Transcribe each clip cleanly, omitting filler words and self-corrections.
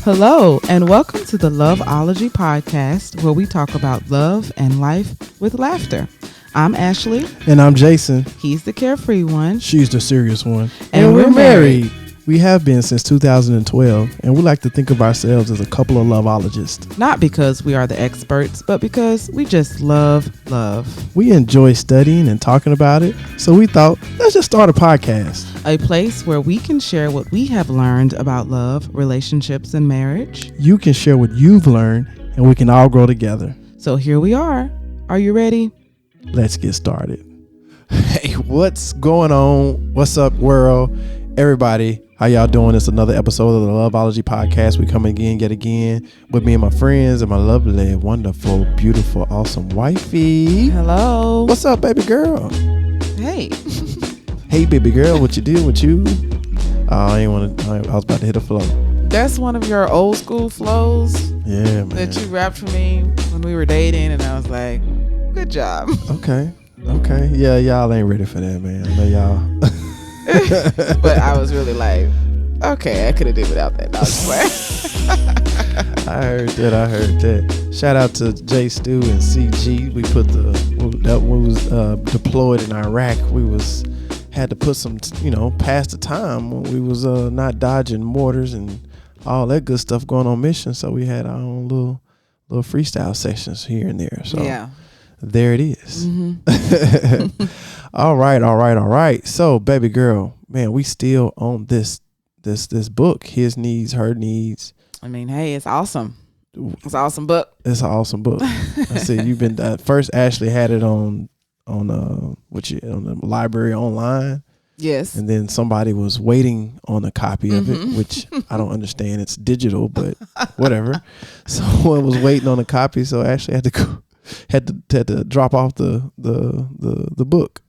Hello, and welcome to the Loveology podcast, where we talk about love and life with laughter. I'm Ashley. And I'm Jason. He's the carefree one. She's the serious one. And we're married. We have been since 2012, and we like to think of ourselves as a couple of loveologists. Not because we are the experts, but because we just love love. We enjoy studying and talking about it, so we thought, let's just start a podcast. A place where we can share what we have learned about love, relationships, and marriage. You can share what you've learned, and we can all grow together. So here we are. Are you ready? Let's get started. Hey, what's going on? What's up, world? Everybody, how y'all doing? It's another episode of the Loveology podcast. We come again, yet again, with me and my friends and my lovely, wonderful, beautiful, awesome wifey. Hello. What's up, baby girl? Hey. Hey, baby girl, what you do? What you? I was about to hit a flow. That's one of your old school flows. Yeah, man. That you rapped for me when we were dating, and I was like, good job. Okay. Yeah, y'all ain't ready for that, man. I know y'all. But I was really like, okay, I could have did without that. No, I was I heard that. Shout out to J Stu and CG. We put that was deployed in Iraq. We had to put some, past the time when we was not dodging mortars and all that good stuff going on mission. So we had our own little freestyle sessions here and there. So yeah, there it is. Mm-hmm. All right. So, baby girl, man, we still on this book, His Needs, Her Needs. I mean, hey, it's awesome. It's an awesome book. It's an awesome book. I see you've been first. Ashley had it on the library online. Yes. And then somebody was waiting on a copy of it, which I don't understand. It's digital, but whatever. Someone was waiting on a copy, so Ashley had to drop off the book.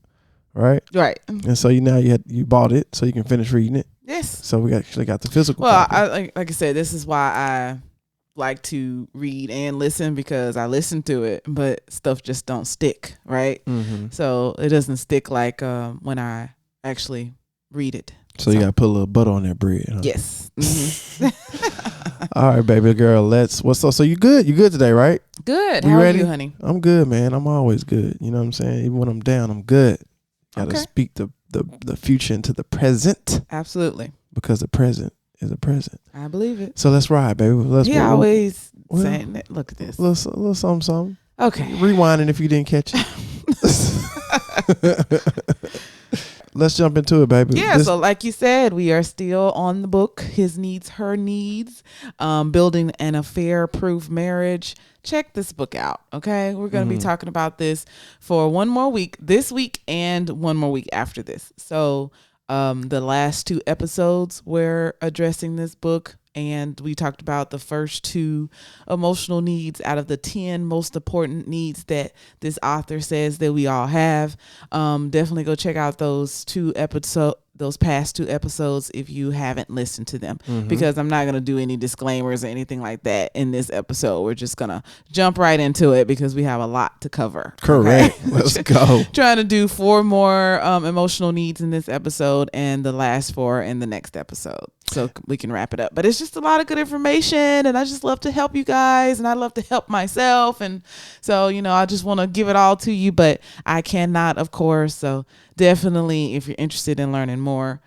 Right. And so you bought it so you can finish reading it. Yes. So we actually got the physical. Well, copy. like I said, this is why I like to read and listen, because I listen to it, but stuff just don't stick. Right. Mm-hmm. So it doesn't stick like when I actually read it. So you got to put a little butter on that bread. Huh? Yes. Mm-hmm. All right, baby girl. So you good? You good today, right? Good. How ready? Are you, honey? I'm good, man. I'm always good. You know what I'm saying? Even when I'm down, I'm good. Got to speak the future into the present. Absolutely. Because the present is a present. I believe it. So let's ride, baby. Always saying that. Look at this. A little something. Okay. Rewinding if you didn't catch it. Let's jump into it, baby. Yeah, so like you said, we are still on the book, His Needs, Her Needs, Building an Affair-Proof Marriage. Check this book out, okay? We're going to be talking about this for one more week, this week and one more week after this. So the last 2 episodes we're addressing this book, and we talked about the first 2 emotional needs out of the 10 most important needs that this author says that we all have. Definitely go check out those past 2 episodes if you haven't listened to them, because I'm not going to do any disclaimers or anything like that in this episode. We're just going to jump right into it because we have a lot to cover. Correct. Okay? Let's go. Trying to do 4 more emotional needs in this episode and the last 4 in the next episode, so we can wrap it up. But it's just a lot of good information, and I just love to help you guys, and I love to help myself. And so, I just want to give it all to you, but I cannot, of course. So definitely, if you're interested in learning more,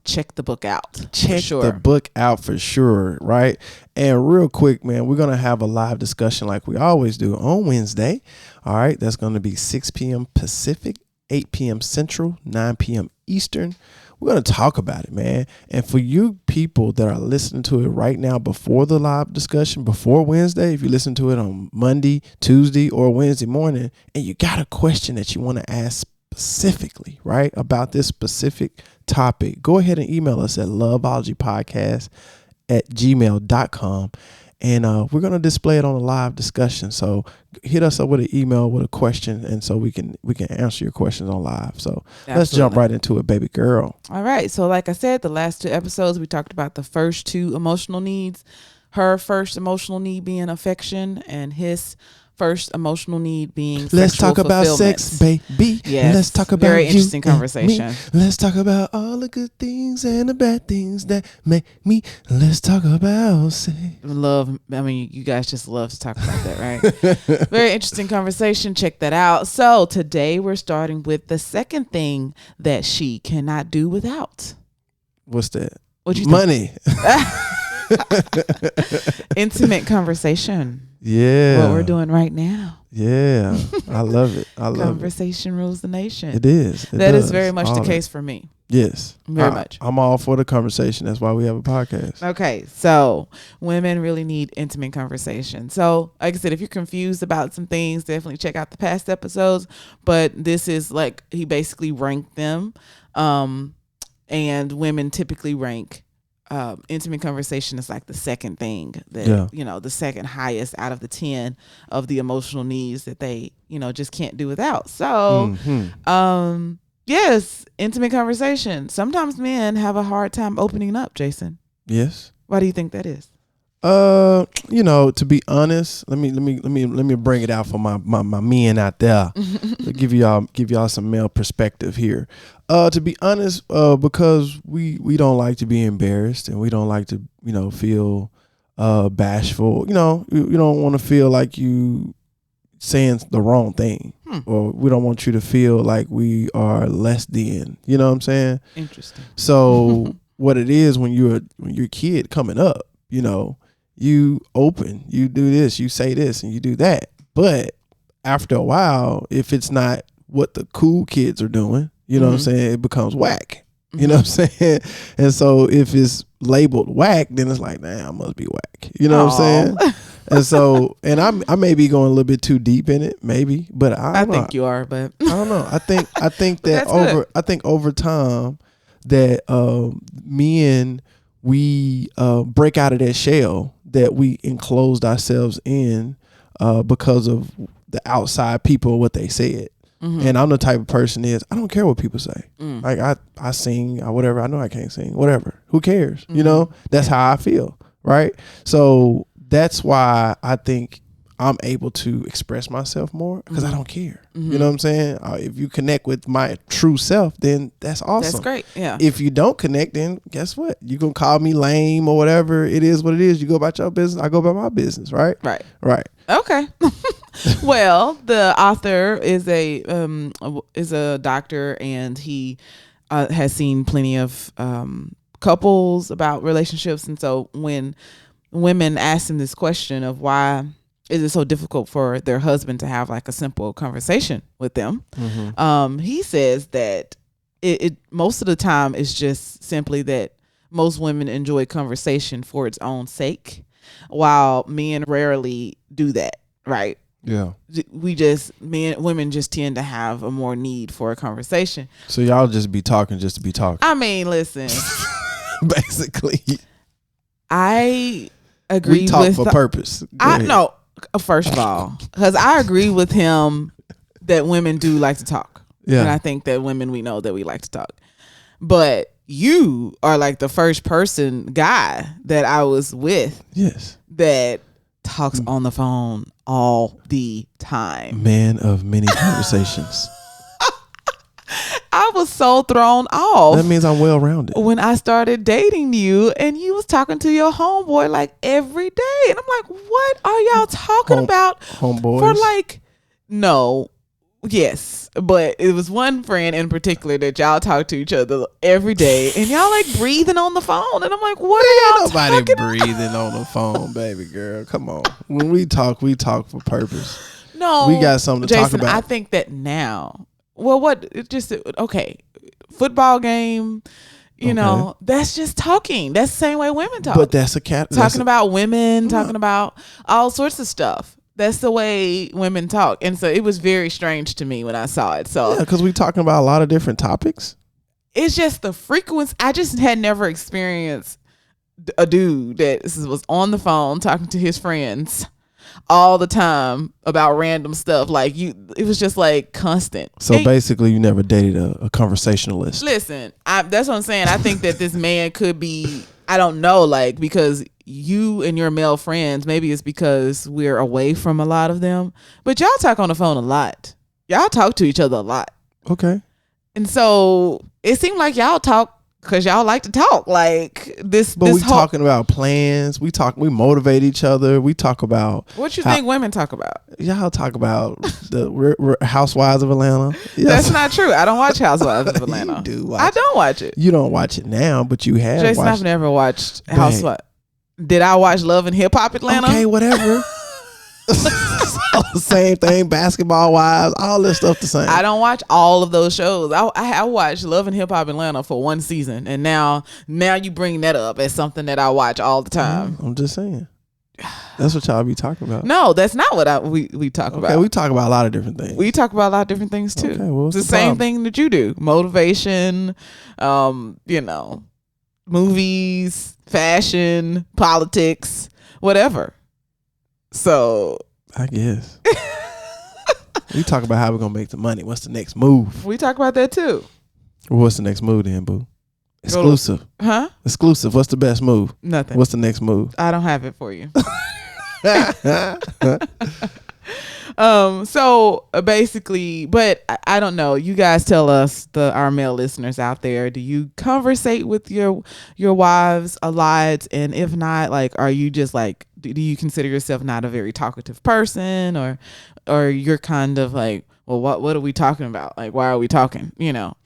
check the book out. Check the book out for sure, right? And real quick, man, we're going to have a live discussion like we always do on Wednesday. All right, that's going to be 6 p.m. Pacific, 8 p.m. Central, 9 p.m. Eastern. We're going to talk about it, man. And for you people that are listening to it right now before the live discussion, before Wednesday, if you listen to it on Monday, Tuesday, or Wednesday morning, and you got a question that you want to ask specifically, right, about this specific topic, go ahead and email us at loveologypodcast@gmail.com. And we're going to display it on a live discussion. So hit us up with an email with a question, and so we can answer your questions on live. So Absolutely. Let's jump right into it, baby girl. All right. So like I said, the last 2 episodes, we talked about the first 2 emotional needs. Her first emotional need being affection, and his first emotional need being let's sexual talk about fulfillment. sex, baby. Yes. Let's talk about very you interesting and conversation. me. Let's talk about all the good things and the bad things that make me. Let's talk about sex. You guys just love to talk about that, right? Very interesting conversation. Check that out. So today we're starting with the second thing that she cannot do without. What's that? What you Money. Intimate conversation. Yeah. What we're doing right now. Yeah. I love it. I love Conversation rules the nation. it. It is. That is very much the case for me. Yes. Very much. I'm all for the conversation. That's why we have a podcast. Okay, so women really need intimate conversation. So, like I said, if you're confused about some things, definitely check out the past episodes. But this is like he basically ranked them, and women typically rank intimate conversation is like the second thing that the second highest out of the 10 of the emotional needs that they just can't do without. So, yes, intimate conversation. Sometimes men have a hard time opening up, Jason. Yes. Why do you think that is? To be honest, let me bring it out for my men out there. To give y'all some male perspective here. To be honest, because we don't like to be embarrassed and we don't like to, feel bashful. You don't want to feel like you saying the wrong thing, or we don't want you to feel like we are less than. You know what I'm saying? Interesting. So what it is when you're a kid coming up, you open, you do this, you say this, and you do that. But after a while, if it's not what the cool kids are doing, what I'm saying, it becomes whack. You know what I'm saying? And so if it's labeled whack, then it's like, nah, I must be whack. You know what I'm saying? And so, and I may be going a little bit too deep in it, maybe, but I think you are, but I don't know. I think that over time that men, we break out of that shell that we enclosed ourselves in because of the outside people, what they said. And I'm the type of person I don't care what people say. Like I sing or whatever. I know I can't sing, whatever. Who cares? That's how I feel. Right. So that's why I think I'm able to express myself more because I don't care. You know what I'm saying? If you connect with my true self, then that's awesome. That's great. Yeah. If you don't connect, then guess what? You can call me lame or whatever. It is what it is. You go about your business. I go about my business. Right. Right. Okay. Well, the author is a doctor, and he has seen plenty of couples about relationships. And so when women ask him this question of why is it so difficult for their husband to have like a simple conversation with them, he says that it most of the time is just simply that most women enjoy conversation for its own sake, while men rarely do that. Right. Yeah. Women just tend to have a more need for a conversation. So y'all just be talking just to be talking. I mean, listen. Basically. I agree. We talk for purpose. I know. First of all, because I agree with him that women do like to talk. Yeah. And I think that women, we know that we like to talk. But you are like the first guy that I was with. Yes. That talks on the phone all the time. Man of many conversations. I was so thrown off. That means I'm well-rounded. When I started dating you and you was talking to your homeboy like every day. And I'm like, what are y'all talking about? Homeboys? For like, no. Yes. But it was one friend in particular that y'all talk to each other every day. And y'all like breathing on the phone. And I'm like, what are y'all Nobody talking breathing on the phone, baby girl. Come on. When we talk for purpose. No. We got something to Jason, talk about. I think that now. Well, okay. Football game, you know, that's just talking. That's the same way women talk. But that's talking about women, talking about all sorts of stuff. That's the way women talk. And so it was very strange to me when I saw it. So yeah, because we're talking about a lot of different topics. It's just the frequency. I just had never experienced a dude that was on the phone talking to his friends all the time about random stuff. Like it was just like constant. So basically you never dated a conversationalist. Listen, that's what I'm saying. I think that this man could be, I don't know, like, because you and your male friends, maybe it's because we're away from a lot of them, but y'all talk on the phone a lot. Y'all talk to each other a lot. Okay. And so it seemed like y'all talk because y'all like to talk. Like this. But we talking about plans. We motivate each other. We talk about what you think women talk about. Y'all talk about the Housewives of Atlanta. Yes. That's not true. I don't watch Housewives of Atlanta. You do watch I don't watch it. You don't watch it now, but you have. Jason, I've never watched Housewives. Did I watch Love and Hip Hop Atlanta? Okay, whatever. Same thing, basketball wives, all this stuff the same. I don't watch all of those shows. I watched Love and Hip Hop Atlanta for one season, and now you bring that up as something that I watch all the time. I'm just saying. That's what y'all be talking about. No, that's not what we talk about. We talk about a lot of different things. We talk about a lot of different things too. Okay, well, it's the same thing that you do. Motivation, movies, fashion, politics, whatever. So I guess we talk about how we're gonna make the money. What's the next move? We talk about that too. What's the next move then, boo? Exclusive. Exclusive. What's the best move? Nothing. What's the next move? I don't have it for you. So basically, but I don't know. You guys tell us, our male listeners out there, do you conversate with your wives a lot? And if not, like, are you just like, do you consider yourself not a very talkative person, or you're kind of like, well, what are we talking about? Like, why are we talking? I don't.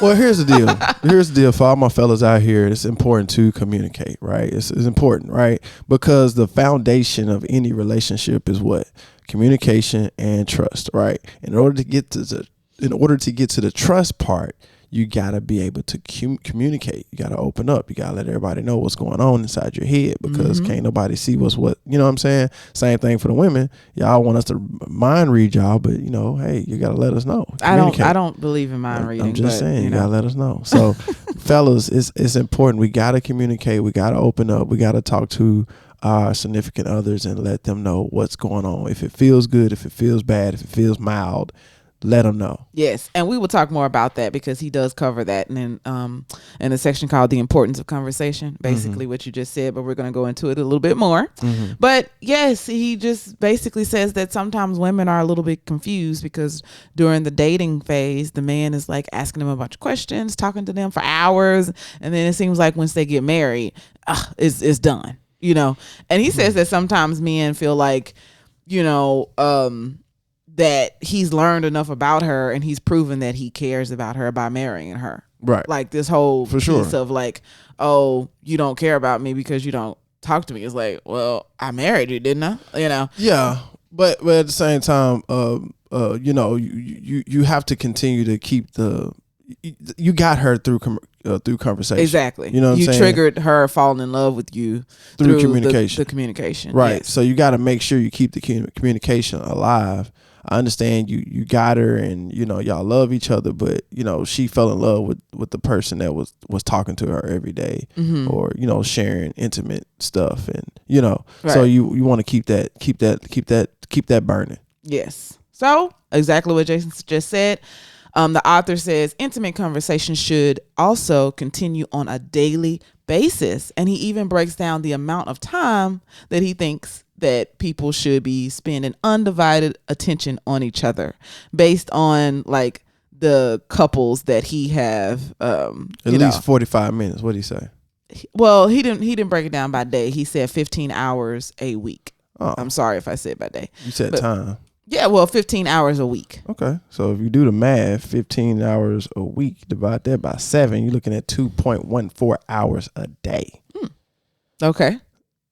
Well, here's the deal. Here's the deal for all my fellas out here. It's important to communicate, right? It's important, right? Because the foundation of any relationship is what? Communication and trust, right? In order to get to the trust part, you gotta be able to communicate. You gotta open up. You gotta let everybody know what's going on inside your head, because can't nobody see what. You know what I'm saying? Same thing for the women. Y'all want us to mind read y'all, but hey, you gotta let us know. I don't believe in mind reading. I'm just saying, you gotta let us know. So, fellas, it's important. We gotta communicate. We gotta open up. We gotta talk to our significant others and let them know what's going on. If it feels good, if it feels bad, if it feels mild, let them know. Yes, and we will talk more about that because he does cover that in a section called The Importance of Conversation, basically what you just said, but we're going to go into it a little bit more. But yes, he just basically says that sometimes women are a little bit confused because during the dating phase, the man is like asking them a bunch of questions, talking to them for hours, and then it seems like once they get married, it's done. And he says that sometimes men feel like, that he's learned enough about her and he's proven that he cares about her by marrying her. Right. Like this whole For piece sure. of like, oh, you don't care about me because you don't talk to me. It's like, well, I married you, didn't I? Yeah. But at the same time, you have to continue to keep you got her through conversation. Exactly. You know what I'm saying? You triggered her falling in love with you through communication. The communication. Right. Yes. So you got to make sure you keep the communication alive. I understand you got her and, y'all love each other, but, she fell in love with the person that was talking to her every day or, sharing intimate stuff. And, Right. So you want to keep that burning. Yes. So exactly what Jason just said. The author says intimate conversation should also continue on a daily basis. And he even breaks down the amount of time that he thinks that people should be spending undivided attention on each other based on like the couples that he have. At least 45 minutes. What did he say? Well, he didn't break it down by day. He said 15 hours a week. Oh. I'm sorry if I said by day. You said time. Yeah, well, 15 hours a week. Okay. So if you do the math, 15 hours a week, divide that by 7, you're looking at 2.14 hours a day. Okay.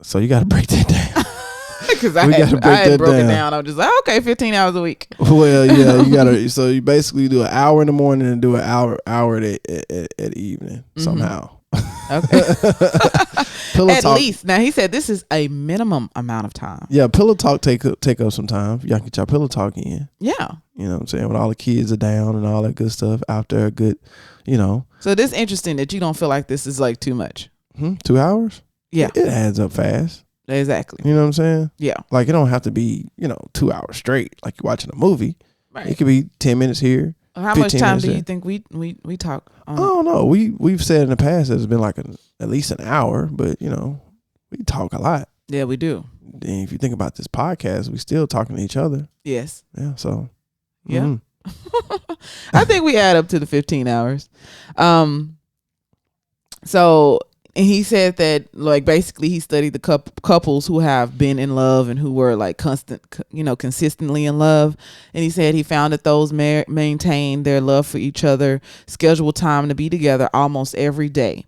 So you got to break that down. Because I had broken it down. I was just like, okay, 15 hours a week. Well, yeah, you got to. So you basically do an hour in the morning and do an hour at evening somehow. Okay. At talk, least. Now he said this is a minimum amount of time. Yeah, pillow talk take up some time. Y'all get your pillow talk in. Yeah. You know what I'm saying? When all the kids are down and all that good stuff after a good, So this is interesting that you don't feel like this is like too much. 2 hours? Yeah. It adds up fast. Exactly. You know what I'm saying? Yeah. Like it don't have to be, 2 hours straight like you're watching a movie. Right. It could be 10 minutes here. How much time do you think we talk? I don't know. We've said in the past that it's been like at least an hour, but we talk a lot. Yeah, we do. And if you think about this podcast, we still talking to each other. Yes. Yeah. So. Yeah. Mm-hmm. I think we add up to the 15 hours. So he said that, like, basically he studied the couples who have been in love and who were like consistently in love. And he said he found that those maintained their love for each other, scheduled time to be together almost every day.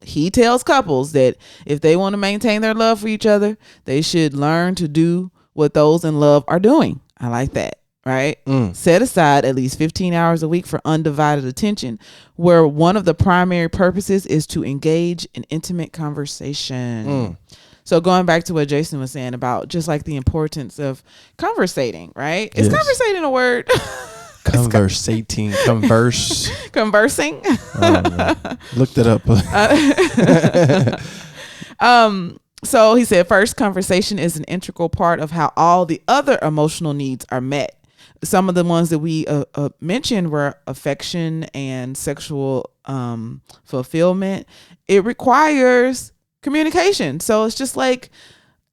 He tells couples that if they want to maintain their love for each other, they should learn to do what those in love are doing. I like that. Right? Set aside at least 15 hours a week for undivided attention, where one of the primary purposes is to engage in intimate conversation. So going back to what Jason was saying about just like the importance of conversating, right? Is conversating a word? Conversating. Conversing. Looked it up. So he said, first, conversation is an integral part of how all the other emotional needs are met. Some of the ones that we mentioned were affection and sexual fulfillment. It requires communication. So it's just like,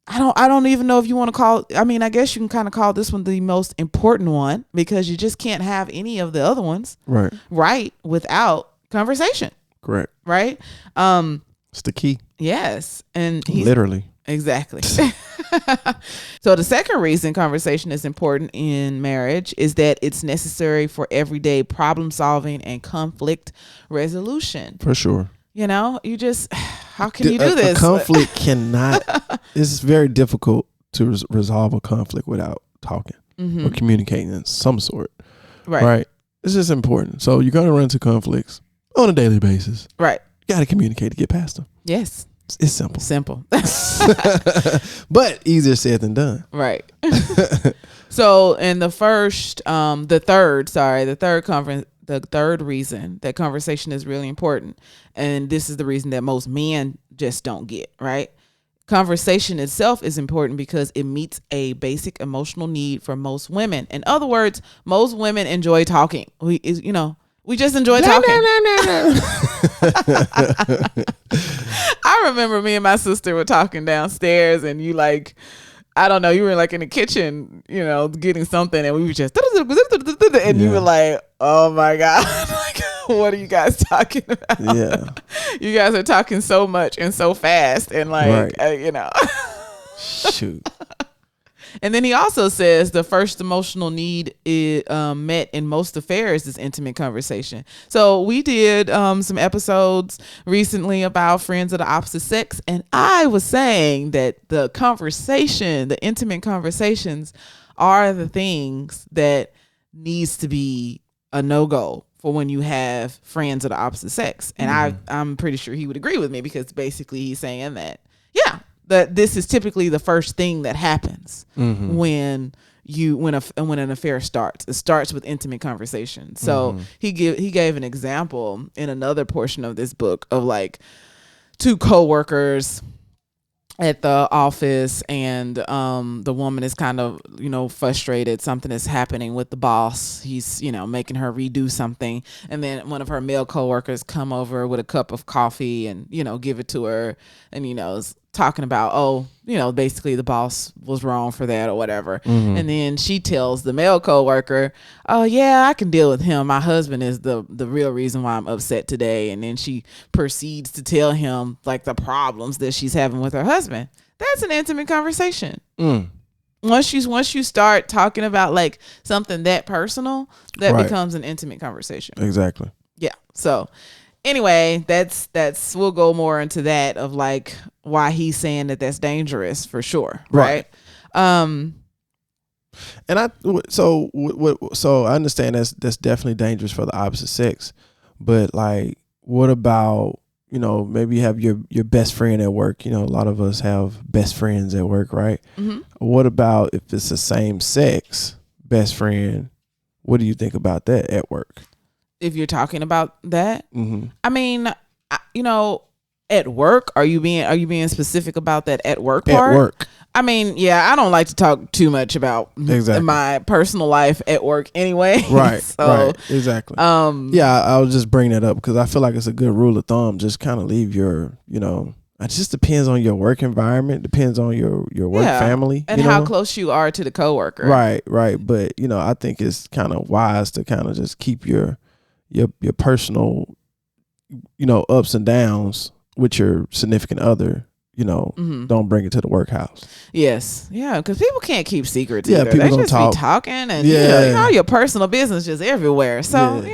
I don't even know if you want to call, I mean, I guess you can kind of call this one the most important one, because you just can't have any of the other ones right without conversation. Correct. Right? It's the key. Yes. And literally. Exactly. So the second reason conversation is important in marriage is that it's necessary for everyday problem solving and conflict resolution. For sure. You know, you just, how can you do this? A conflict cannot, it's very difficult to resolve a conflict without talking or communicating in some sort. Right. It's just important. So you're going to run into conflicts on a daily basis. Right. You got to communicate to get past them. Yes. It's simple. But easier said than done. Right. So in the third reason that conversation is really important, and this is the reason that most men just don't get, right? Conversation itself is important because it meets a basic emotional need for most women. In other words, most women enjoy talking. We just enjoy talking. I remember me and my sister were talking downstairs, and you like, I don't know, you were like in the kitchen, getting something, and we were just, and you were like, oh my God, like, what are you guys talking about? Yeah. You guys are talking so much and so fast, and like, Shoot. And then he also says the first emotional need is met in most affairs is intimate conversation. So we did some episodes recently about friends of the opposite sex, and I was saying that the intimate conversations are the things that needs to be a no-go for when you have friends of the opposite sex. And I'm pretty sure he would agree with me, because basically he's saying that, that this is typically the first thing that happens when an affair starts. It starts with intimate conversation. So he gave an example in another portion of this book of like two coworkers at the office, and the woman is kind of frustrated. Something is happening with the boss. He's making her redo something, and then one of her male coworkers come over with a cup of coffee and give it to her, and is talking about, basically the boss was wrong for that or whatever. And then she tells the male coworker, oh yeah, I can deal with him. My husband is the real reason why I'm upset today. And then she proceeds to tell him like the problems that she's having with her husband. That's an intimate conversation. Once you start talking about like something that personal, that becomes an intimate conversation. Exactly. Yeah. So anyway, that's we'll go more into that of like why he's saying that that's dangerous for sure, right? And so I understand that's definitely dangerous for the opposite sex, but like, what about maybe you have your best friend at work? A lot of us have best friends at work, right? What about if it's the same sex best friend? What do you think about that at work? If you're talking about that, I mean, at work, are you being specific about that at work part? At work. I mean, yeah, I don't like to talk too much about my personal life at work anyway. Right. So, right. Exactly. I'll just bring that up because I feel like it's a good rule of thumb. Just kind of leave your, It just depends on your work environment, depends on your work family. And how close you are to the coworker. Right. But, I think it's kind of wise to kind of just keep your personal, ups and downs with your significant other. Don't bring it to the workhouse. Yes. Yeah, because people can't keep secrets either. People they just talk. Be talking and your personal business just everywhere. So,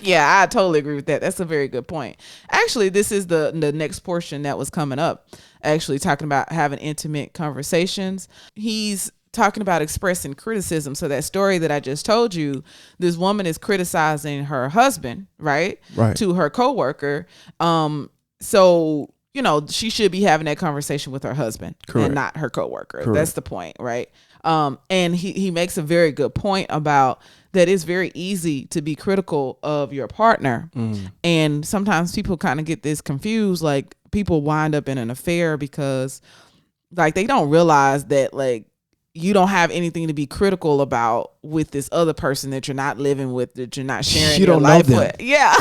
yeah, I totally agree with that. That's a very good point. Actually, this is the next portion that was coming up, actually talking about having intimate conversations. He's talking about expressing criticism. So that story that I just told you, this woman is criticizing her husband, right? To her coworker. So she should be having that conversation with her husband. Correct. And not her coworker. Correct. That's the point, right? And he makes a very good point about that it's very easy to be critical of your partner. And sometimes people kind of get this confused. Like people wind up in an affair because like they don't realize that like you don't have anything to be critical about with this other person that you're not living with, that you're not sharing your life with. Yeah.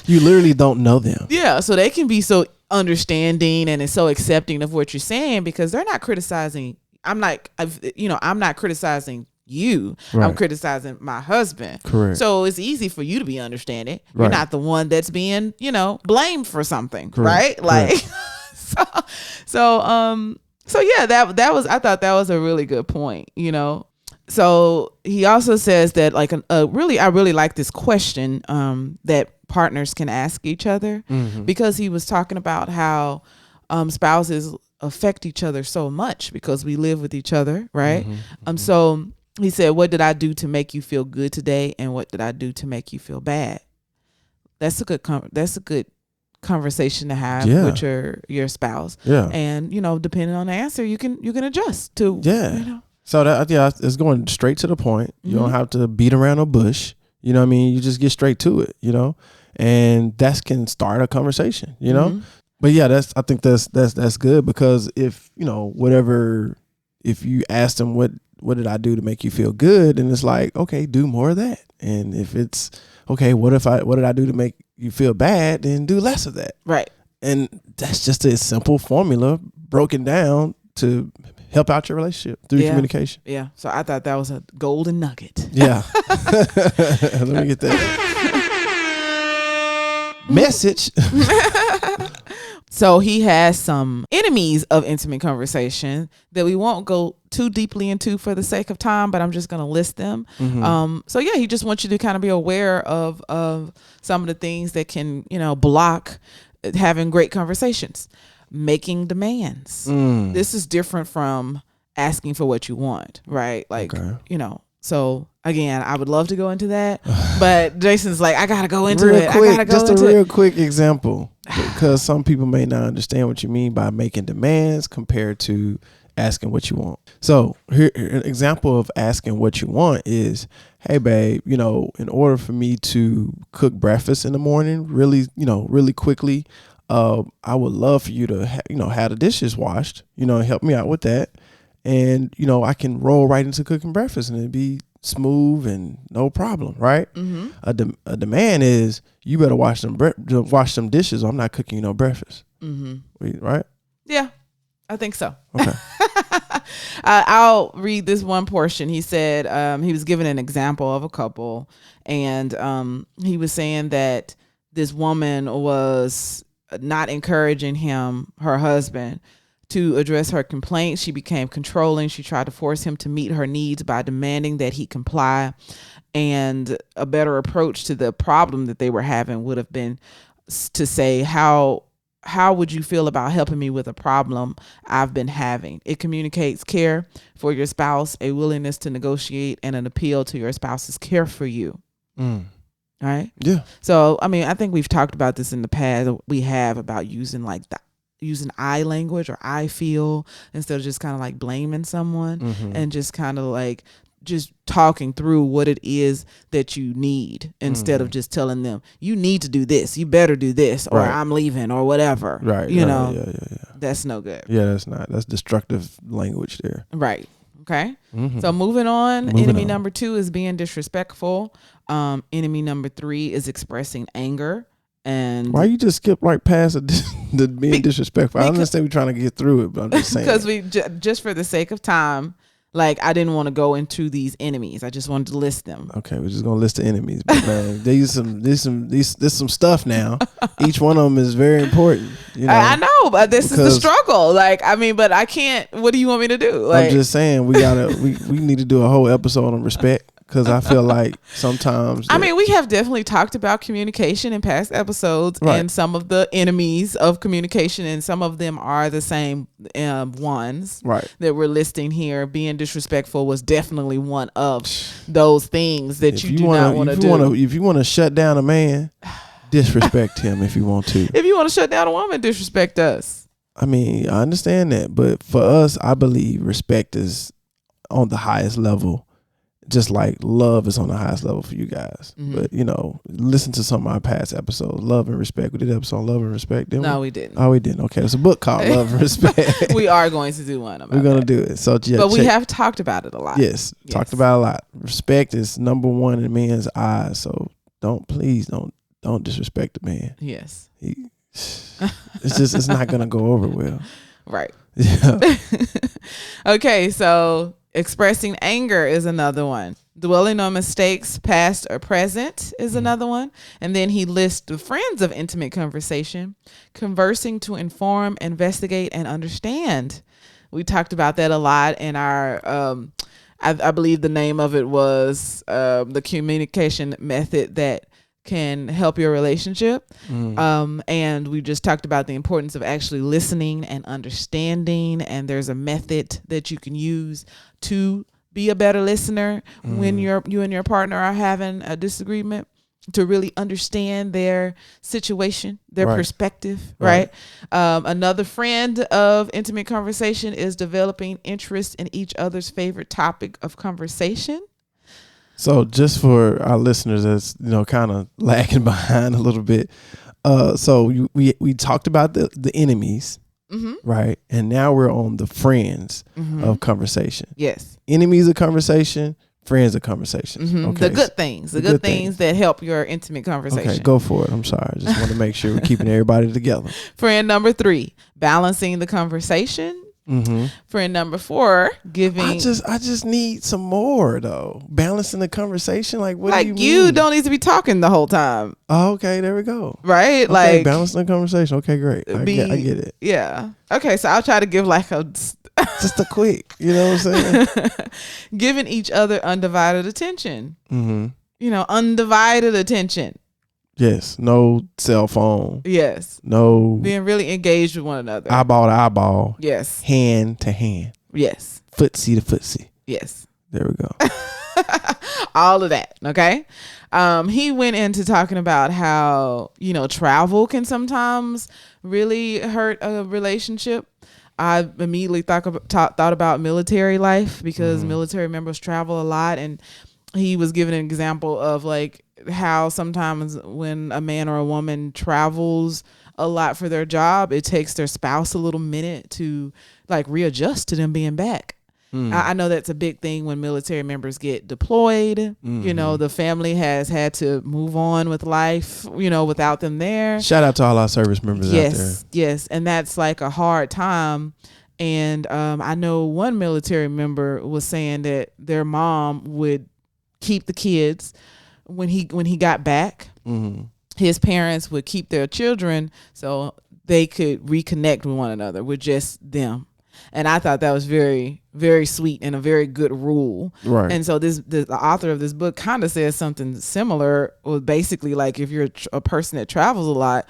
You literally don't know them. Yeah. So they can be so understanding and is so accepting of what you're saying because they're not criticizing. I'm not criticizing you. Right. I'm criticizing my husband. Correct. So it's easy for you to be understanding. Right. You're not the one that's being, blamed for something. Correct. Right. Like, so yeah, that was, I thought that was a really good point, So he also says that like, I really like this question, that partners can ask each other, because he was talking about how, spouses affect each other so much because we live with each other. Right. So he said, what did I do to make you feel good today? And what did I do to make you feel bad? That's a good conversation to have with your spouse. Yeah. And, depending on the answer, you can adjust to, So it's going straight to the point. You don't have to beat around a bush. You know what I mean? You just get straight to it, and that can start a conversation, But yeah, I think that's good because if, if you ask them what did I do to make you feel good? And it's like, okay, do more of that. And if it's okay, what did I do to make you feel bad? Then do less of that. Right. And that's just a simple formula broken down to help out your relationship through communication. Yeah. So I thought that was a golden nugget. Yeah. Let me get that message. So he has some enemies of intimate conversation that we won't go too deeply into for the sake of time, but I'm just going to list them. So yeah, he just wants you to kind of be aware of some of the things that can, block having great conversations. Making demands. This is different from asking for what you want, right? Like, so again, I would love to go into that, but Jason's like, I got to go into it. Quick, I gotta go into real quick example, because some people may not understand what you mean by making demands compared to asking what you want. So here, an example of asking what you want is, hey babe, in order for me to cook breakfast in the morning, really quickly, I would love for you to, have the dishes washed, help me out with that. And, I can roll right into cooking breakfast and it'd be smooth and no problem. Right. A demand is you better wash them dishes or I'm not cooking no breakfast. Right. Yeah, I think so. Okay. I'll read this one portion. He said, he was giving an example of a couple and, he was saying that this woman was not encouraging her husband, to address her complaints. She became controlling. She tried to force him to meet her needs by demanding that he comply. And a better approach to the problem that they were having would have been to say, how would you feel about helping me with a problem I've been having? It communicates care for your spouse, a willingness to negotiate, and an appeal to your spouse's care for you. Right? Yeah. So, I think we've talked about this in the past. We have about using I language or I feel instead of just kind of like blaming someone and just kind of like just talking through what it is that you need instead of just telling them you need to do this, you better do this, or I'm leaving or whatever. Right. Yeah. That's no good. Yeah, that's destructive language there. Right. Okay. So moving on, enemy number 2 is being disrespectful. Enemy number 3 is expressing anger. And why you just skip right past the being disrespectful? I understand we're trying to get through it, but I'm just saying. Because we just for the sake of time, like I didn't want to go into these enemies. I just wanted to list them. Okay, we're just gonna list the enemies, but man, there's some stuff now. Each one of them is very important. You know, I know, but this is the struggle. Like, I mean, but I can't. What do you want me to do? Like, I'm just saying we need to do a whole episode on respect. Because I feel like sometimes... I mean, we have definitely talked about communication in past episodes and some of the enemies of communication, and some of them are the same ones that we're listing here. Being disrespectful was definitely one of those things that you do not want to do. If you want to shut down a man, disrespect him if you want to. If you want to shut down a woman, disrespect us. I mean, I understand that. But for us, I believe respect is on the highest level. Just like love is on the highest level for you guys. But, you know, listen to some of our past episodes. Love and Respect. We did an episode on Love and Respect, didn't we? No, we didn't. Oh, we didn't. Okay. It's a book called Love and Respect. We are going to do one about We're going to do it. So, yeah, but we have talked about it a lot. Yes. Talked about it a lot. Respect is number one in men's eyes. So please don't disrespect the man. Yes. It's not going to go over well. Right. Yeah. Okay. So, expressing anger is another one. Dwelling on mistakes, past or present, is another one. And then he lists the friends of intimate conversation: conversing to inform, investigate, and understand. We talked about that a lot in our, I believe the name of it was the communication method that can help your relationship. And we just talked about the importance of actually listening and understanding. And there's a method that you can use to be a better listener when you and your partner are having a disagreement, to really understand their situation, their perspective, right? Another friend of intimate conversation is developing interest in each other's favorite topic of conversation. So just for our listeners that's, you know, kind of lagging behind a little bit. So we talked about the enemies, right? And now we're on the friends of conversation. Yes. Enemies of conversation, friends of conversation. Okay. The good things. The good things that help your intimate conversation. Okay, go for it. I'm sorry. I just want to make sure we're keeping everybody together. Friend number 3, balancing the conversation. Friend number 4, giving. I just need some more though. Balancing the conversation. Like, what do you mean? You don't need to be talking the whole time. Oh, okay, there we go. Right? Okay, like balancing the conversation. Okay, great. I get it. Yeah. Okay, so I'll try to give like a just a quick, you know what I'm saying? Giving each other undivided attention. You know, undivided attention. Yes. No cell phone. Yes. No. Being really engaged with one another. Eyeball to eyeball. Yes. Hand to hand. Yes. Footsie to footsie. Yes. There we go. All of that. Okay. He went into talking about how, you know, travel can sometimes really hurt a relationship. I immediately thought about military life, because military members travel a lot, and he was giving an example of like how sometimes when a man or a woman travels a lot for their job, it takes their spouse a little minute to like readjust to them being back. I know that's a big thing when military members get deployed. You know, the family has had to move on with life, you know, without them there. Shout out to all our service members out there. Yes. And that's like a hard time. And I know one military member was saying that their mom would keep the kids when he got back. His parents would keep their children so they could reconnect with one another with just them. And I thought that was very, very sweet and a very good rule. Right. And so the author of this book kind of says something similar. Well, basically, like if you're a person that travels a lot,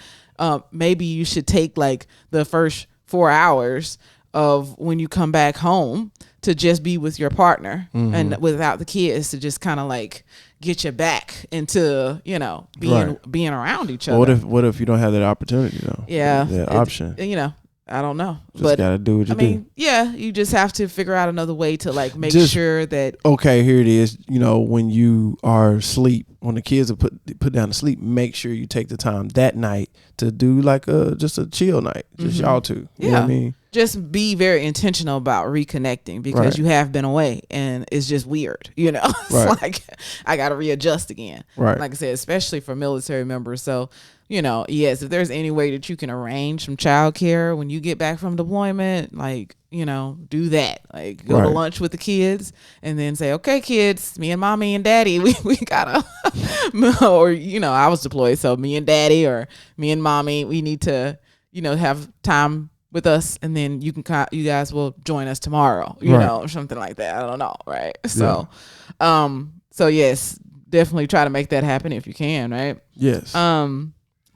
maybe you should take like the first 4 hours of when you come back home to just be with your partner and without the kids, to just kind of like get you back into, you know, being around each other. What if you don't have that opportunity though? Yeah. That option. You know. I don't know. Just gotta do what you do. Yeah, you just have to figure out another way to like make sure that. Okay, here it is. You know, when you are asleep, when the kids are put down to sleep, make sure you take the time that night to do like just a chill night, just y'all two. You know what I mean? just be very intentional about reconnecting because you have been away and it's just weird, It's like I got to readjust again. Right. Like I said, especially for military members. So, yes, if there's any way that you can arrange some childcare when you get back from deployment, like, do that. Like go to lunch with the kids and then say, okay, kids, me and mommy and daddy, we gotta, or, I was deployed. So me and daddy or me and mommy, we need to, have time with us, and then you guys will join us tomorrow, or something like that. I don't know, right? So, so yes, definitely try to make that happen if you can, right? Yes.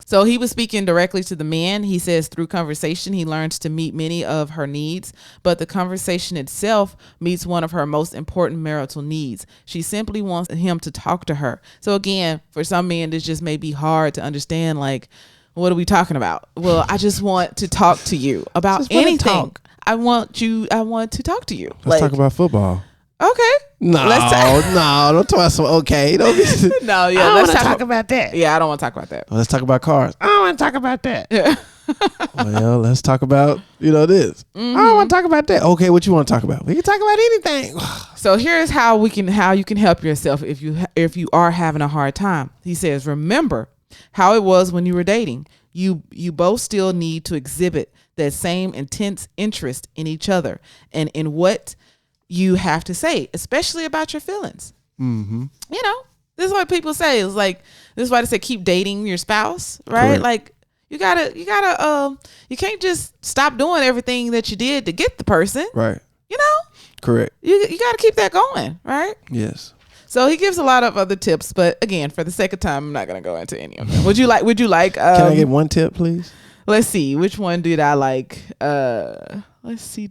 So he was speaking directly to the men. He says through conversation, he learns to meet many of her needs, but the conversation itself meets one of her most important marital needs. She simply wants him to talk to her. So again, for some men, this just may be hard to understand, like, what are we talking about? Well, I just want to talk to you about anything. I want to talk to you. Let's talk about football. Okay. No, don't talk about some. Okay, don't be. No, yeah. I don't want to talk about that. Yeah, I don't want to talk about that. Well, let's talk about cars. I don't want to talk about that. Yeah. Well, let's talk about this. I don't want to talk about that. Okay, what you want to talk about? We can talk about anything. So here's how you can help yourself if you are having a hard time. He says, remember how it was when you were dating. You both still need to exhibit that same intense interest in each other and in what you have to say, especially about your feelings. Mm-hmm. This is what people say. It's like, this is why they say keep dating your spouse, right? Correct. Like you can't just stop doing everything that you did to get the person, right? Correct. You got to keep that going, right? Yes. So he gives a lot of other tips, but again, for the sake of time, I'm not going to go into any of them. Would you like? Can I get one tip, please? Let's see. Which one did I like? Let's see.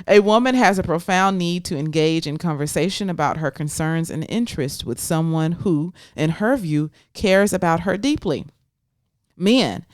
A woman has a profound need to engage in conversation about her concerns and interests with someone who, in her view, cares about her deeply. Men,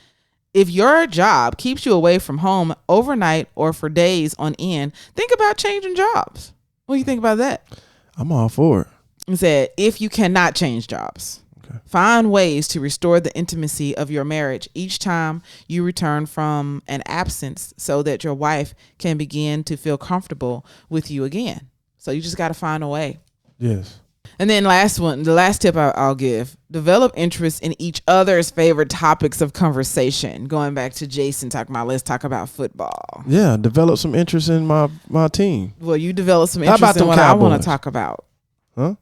if your job keeps you away from home overnight or for days on end, think about changing jobs. What do you think about that? I'm all for it. He said, if you cannot change jobs, find ways to restore the intimacy of your marriage each time you return from an absence so that your wife can begin to feel comfortable with you again. So you just got to find a way. Yes. And then the last tip I'll give, develop interest in each other's favorite topics of conversation. Going back to Jason talking about, let's talk about football. Yeah, develop some interest in my team. Well, you develop some interest in what I want to talk about. Huh?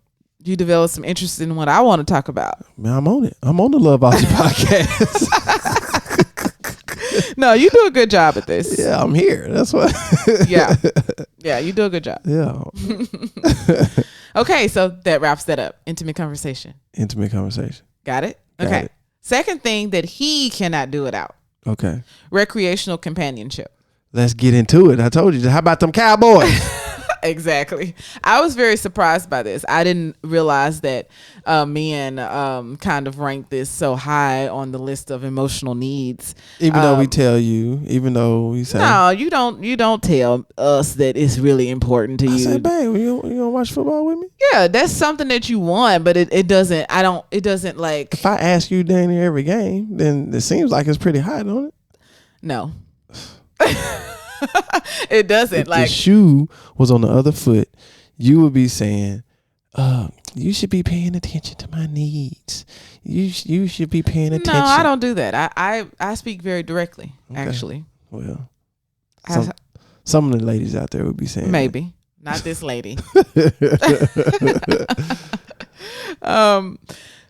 You develop some interest in what I want to talk about. Man, I'm on it. I'm on the Love Aussie podcast. No, you do a good job at this. Yeah, I'm here. That's what. Yeah, you do a good job. Yeah. Okay, so that wraps that up. Intimate conversation. Got it? Okay. Second thing that he cannot do without. Okay. Recreational companionship. Let's get into it. I told you. How about them Cowboys? Exactly. I was very surprised by this. I didn't realize that men kind of rank this so high on the list of emotional needs. Even though we tell you, even though we say, no, you don't tell us that it's really important to you. I say, babe, you gonna watch football with me? Yeah, that's something that you want, but it doesn't. It doesn't like. If I ask you dang near every game, then it seems like it's pretty high, don't it? No. It doesn't. If the shoe was on the other foot, you would be saying, you should be paying attention to my needs. You should be paying attention. No, I don't do that. I speak very directly, actually. Well, some of the ladies out there would be saying maybe that. Not this lady.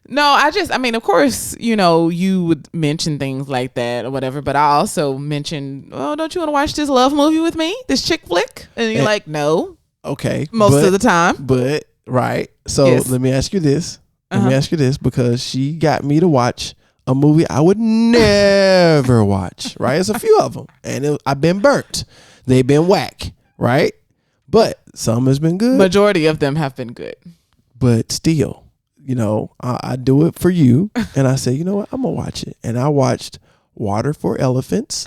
No, of course, you would mention things like that or whatever, but I also mentioned, oh, don't you want to watch this love movie with me? This chick flick? And you're like, no. Okay. Most of the time. But, right. So yes. Let me ask you this. Because she got me to watch a movie I would never watch, right? It's a few of them. And I've been burnt. They've been whack, right? But some has been good. Majority of them have been good. But still. I do it for you. And I say, you know what? I'm going to watch it. And I watched Water for Elephants.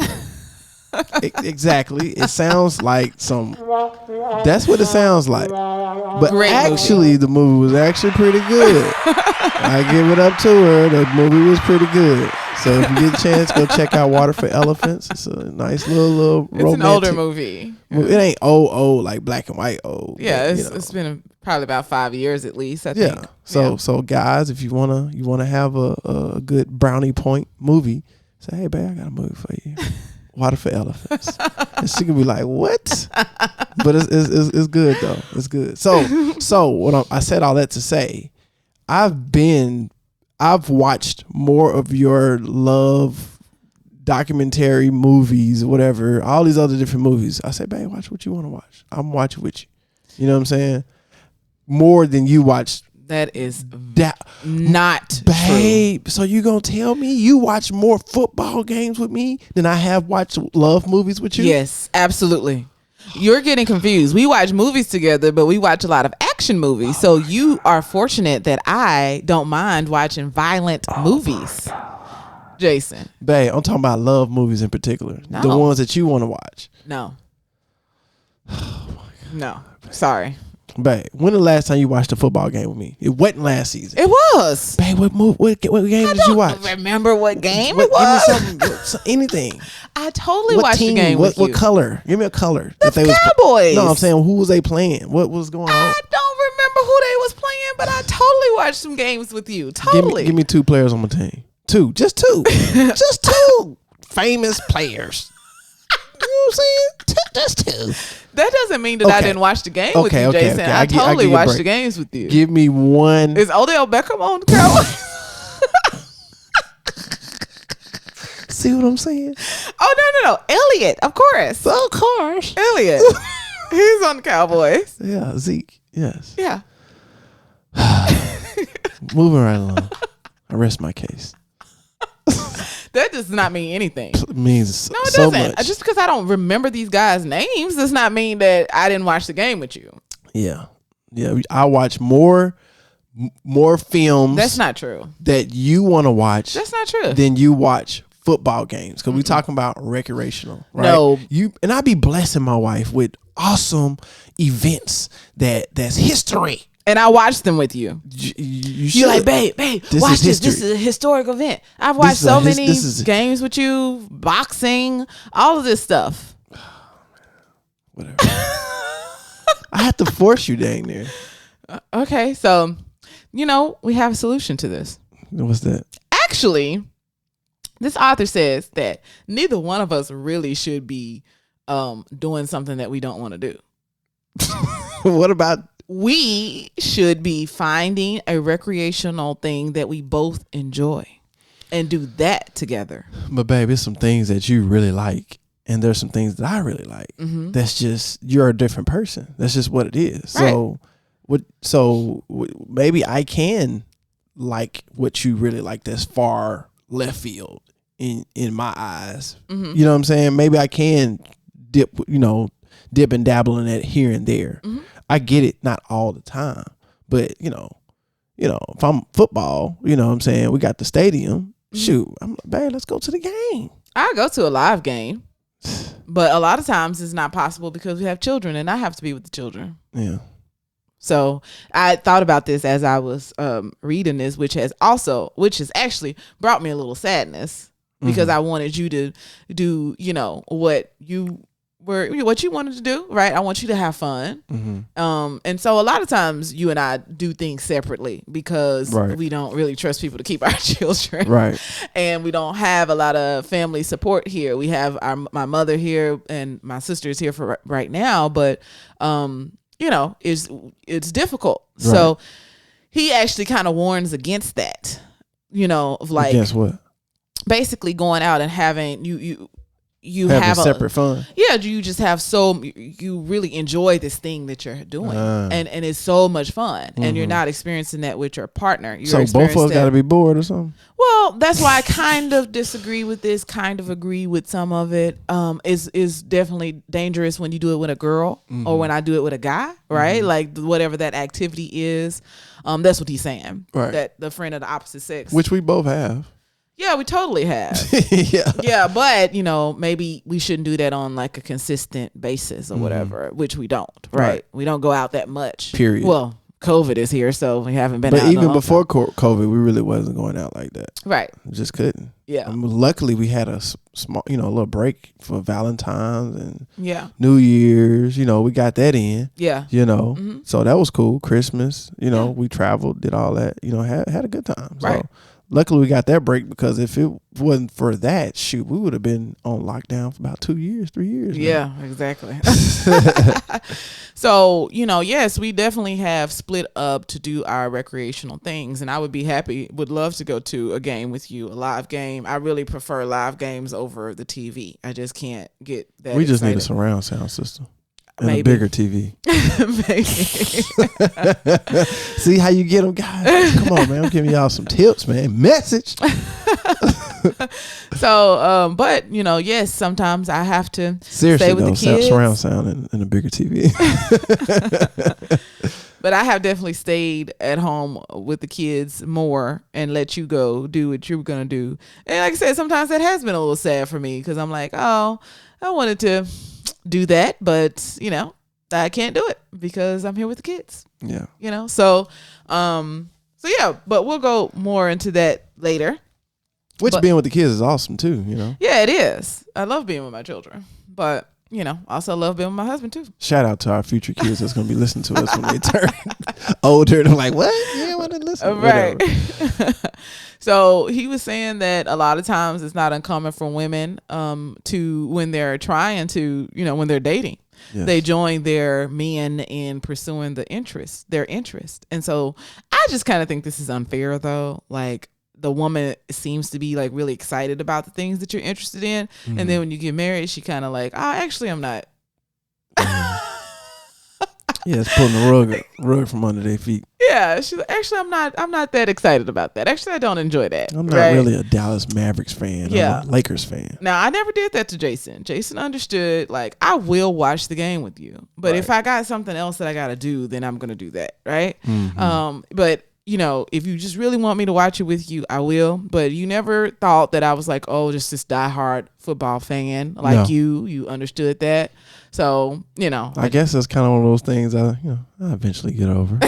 Exactly. It sounds like that's what it sounds like. But great actually, movie. The movie was actually pretty good. I give it up to her. The movie was pretty good. So if you get a chance, go check out Water for Elephants. It's a nice little It's romantic. an older movie. It ain't old like black and white old. Yeah, but, it's been probably about 5 years at least, I think. So guys, if you wanna have a good brownie point movie, say, hey babe, I got a movie for you. Water for Elephants. And she can be like, what? But it's good though. It's good. So what I said all that to say, I've watched more of your love documentary movies, whatever, all these other different movies. I say, babe, watch what you want to watch. I'm watching with you. You know what I'm saying? More than you watch. That is not babe. true. So you gonna tell me you watch more football games with me than I have watched love movies with you? Yes, absolutely. You're getting confused. We watch movies together, but we watch a lot of action movies. So you are fortunate that I don't mind watching violent movies. Jason. Babe, I'm talking about love movies in particular. No. The ones that you want to watch. No. No. Sorry. Babe, when the last time you watched a football game with me? It wasn't last season. It was. Babe, what game did you watch? I don't remember what game it was. Give me something, anything. I totally What watched team? the game with you. What color? Give me a color. The Cowboys. No, I'm saying who was they playing? What was going on? I don't remember who they was playing, but I totally watched some games with you. Totally. Give me 2 players on my team. 2. Just 2. Just 2 famous players. You know what I'm saying? Just 2. That doesn't mean that I didn't watch the game with you, Jason. Okay. I totally watched the games with you. Give me one. Is Odell Beckham on the Cowboys? See what I'm saying? Oh, no. Elliott, of course. Of course. Elliott. He's on the Cowboys. Yeah, Zeke. Yes. Yeah. Moving right along. I rest my case. That does not mean anything. It means no, it so doesn't. much. Just because I don't remember these guys' names does not mean that I didn't watch the game with you. Yeah. I watch more films. That's not true. That you want to watch. That's not true. Than you watch football games, because we talking about recreational, right? No, I be blessing my wife with awesome events that's history. And I watched them with you. You're like, babe, watch this. This is a historic event. I've watched so many games with you, boxing, all of this stuff. Whatever. I have to force you dang near. Okay, so, we have a solution to this. What's that? Actually, this author says that neither one of us really should be doing something that we don't want to do. What about... We should be finding a recreational thing that we both enjoy and do that together. But babe, it's some things that you really like, and there's some things that I really like. Mm-hmm. That's just, you're a different person. That's just what it is. Right. So maybe I can like what you really like that's far left field in my eyes. Mm-hmm. You know what I'm saying? Maybe I can dip and dabble in that here and there. Mm-hmm. I get it, not all the time, but if I'm football, you know what I'm saying, we got the stadium. Mm-hmm. Shoot, I'm like, babe, let's go to the game. I go to a live game, but a lot of times it's not possible because we have children, and I have to be with the children. Yeah. So I thought about this as I was reading this, which has actually brought me a little sadness because I wanted you to do, what you wanted to do, right? I want you to have fun. Mm-hmm. And so a lot of times you and I do things separately because we don't really trust people to keep our children. Right. And we don't have a lot of family support here. We have my mother here and my sister is here for right now, but it's difficult. Right. So he actually kind of warns against that, of like, against what? Basically going out and having you have separate fun. Yeah, you just have you really enjoy this thing that you're doing, and it's so much fun, and you're not experiencing that with your partner. So both of us got to be bored or something. Well, that's why I kind of disagree with this. Kind of agree with some of it. Is definitely dangerous when you do it with a girl or when I do it with a guy, right? Like whatever that activity is. That's what he's saying. Right. That the friend of the opposite sex, which we both have. Yeah, we totally have. Yeah, but maybe we shouldn't do that on like a consistent basis or whatever, which we don't. Right? We don't go out that much. Period. Well, COVID is here, so we haven't been But out. even before COVID, we really wasn't going out like that. Right. We just couldn't. Yeah. Luckily, we had a small, a little break for Valentine's and New Year's. We got that in. Yeah. So that was cool. Christmas, we traveled, did all that. Had a good time. So, right. Luckily, we got that break because if it wasn't for that, shoot, we would have been on lockdown for about 2 years, 3 years. Yeah, exactly. So, yes, we definitely have split up to do our recreational things. And I would love to go to a game with you, a live game. I really prefer live games over the TV. I just can't get that. We just excited. need a surround sound system. And Maybe. a bigger TV. Maybe. See how you get them, guys? Come on, man. I'm giving y'all some tips, man. Message. So, but, yes, sometimes I have to Seriously, stay with the kids. Surround sound and a bigger TV. But I have definitely stayed at home with the kids more and let you go do what you were going to do. And like I said, sometimes that has been a little sad for me because I'm like, oh, I wanted to do that, but I can't do it because I'm here with the kids. Yeah. So yeah, but we'll go more into that later. Being with the kids is awesome too, Yeah, it is. I love being with my children, but also love being with my husband too. Shout out to our future kids that's going to be listening to us when they turn older. They're like, what? Yeah, I want to listen. Right. So he was saying that a lot of times it's not uncommon for women to, when they're trying to, when they're dating, yes, they join their men in pursuing their interest. And so I just kind of think this is unfair though. Like, the woman seems to be like really excited about the things that you're interested in. Mm-hmm. And then when you get married, she kind of like, oh, actually I'm not. Yeah, it's pulling the rug from under their feet. Yeah, she's like, actually I'm not that excited about that. Actually, I don't enjoy that. I'm not really a Dallas Mavericks fan. Yeah. I'm a Lakers fan. Now, I never did that to Jason. Jason understood, like, I will watch the game with you. But if I got something else that I got to do, then I'm going to do that, right? Mm-hmm. But if you just really want me to watch it with you, I will. But you never thought that I was like, oh, just this diehard football fan like you understood that. So, I guess that's kind of one of those things I eventually get over.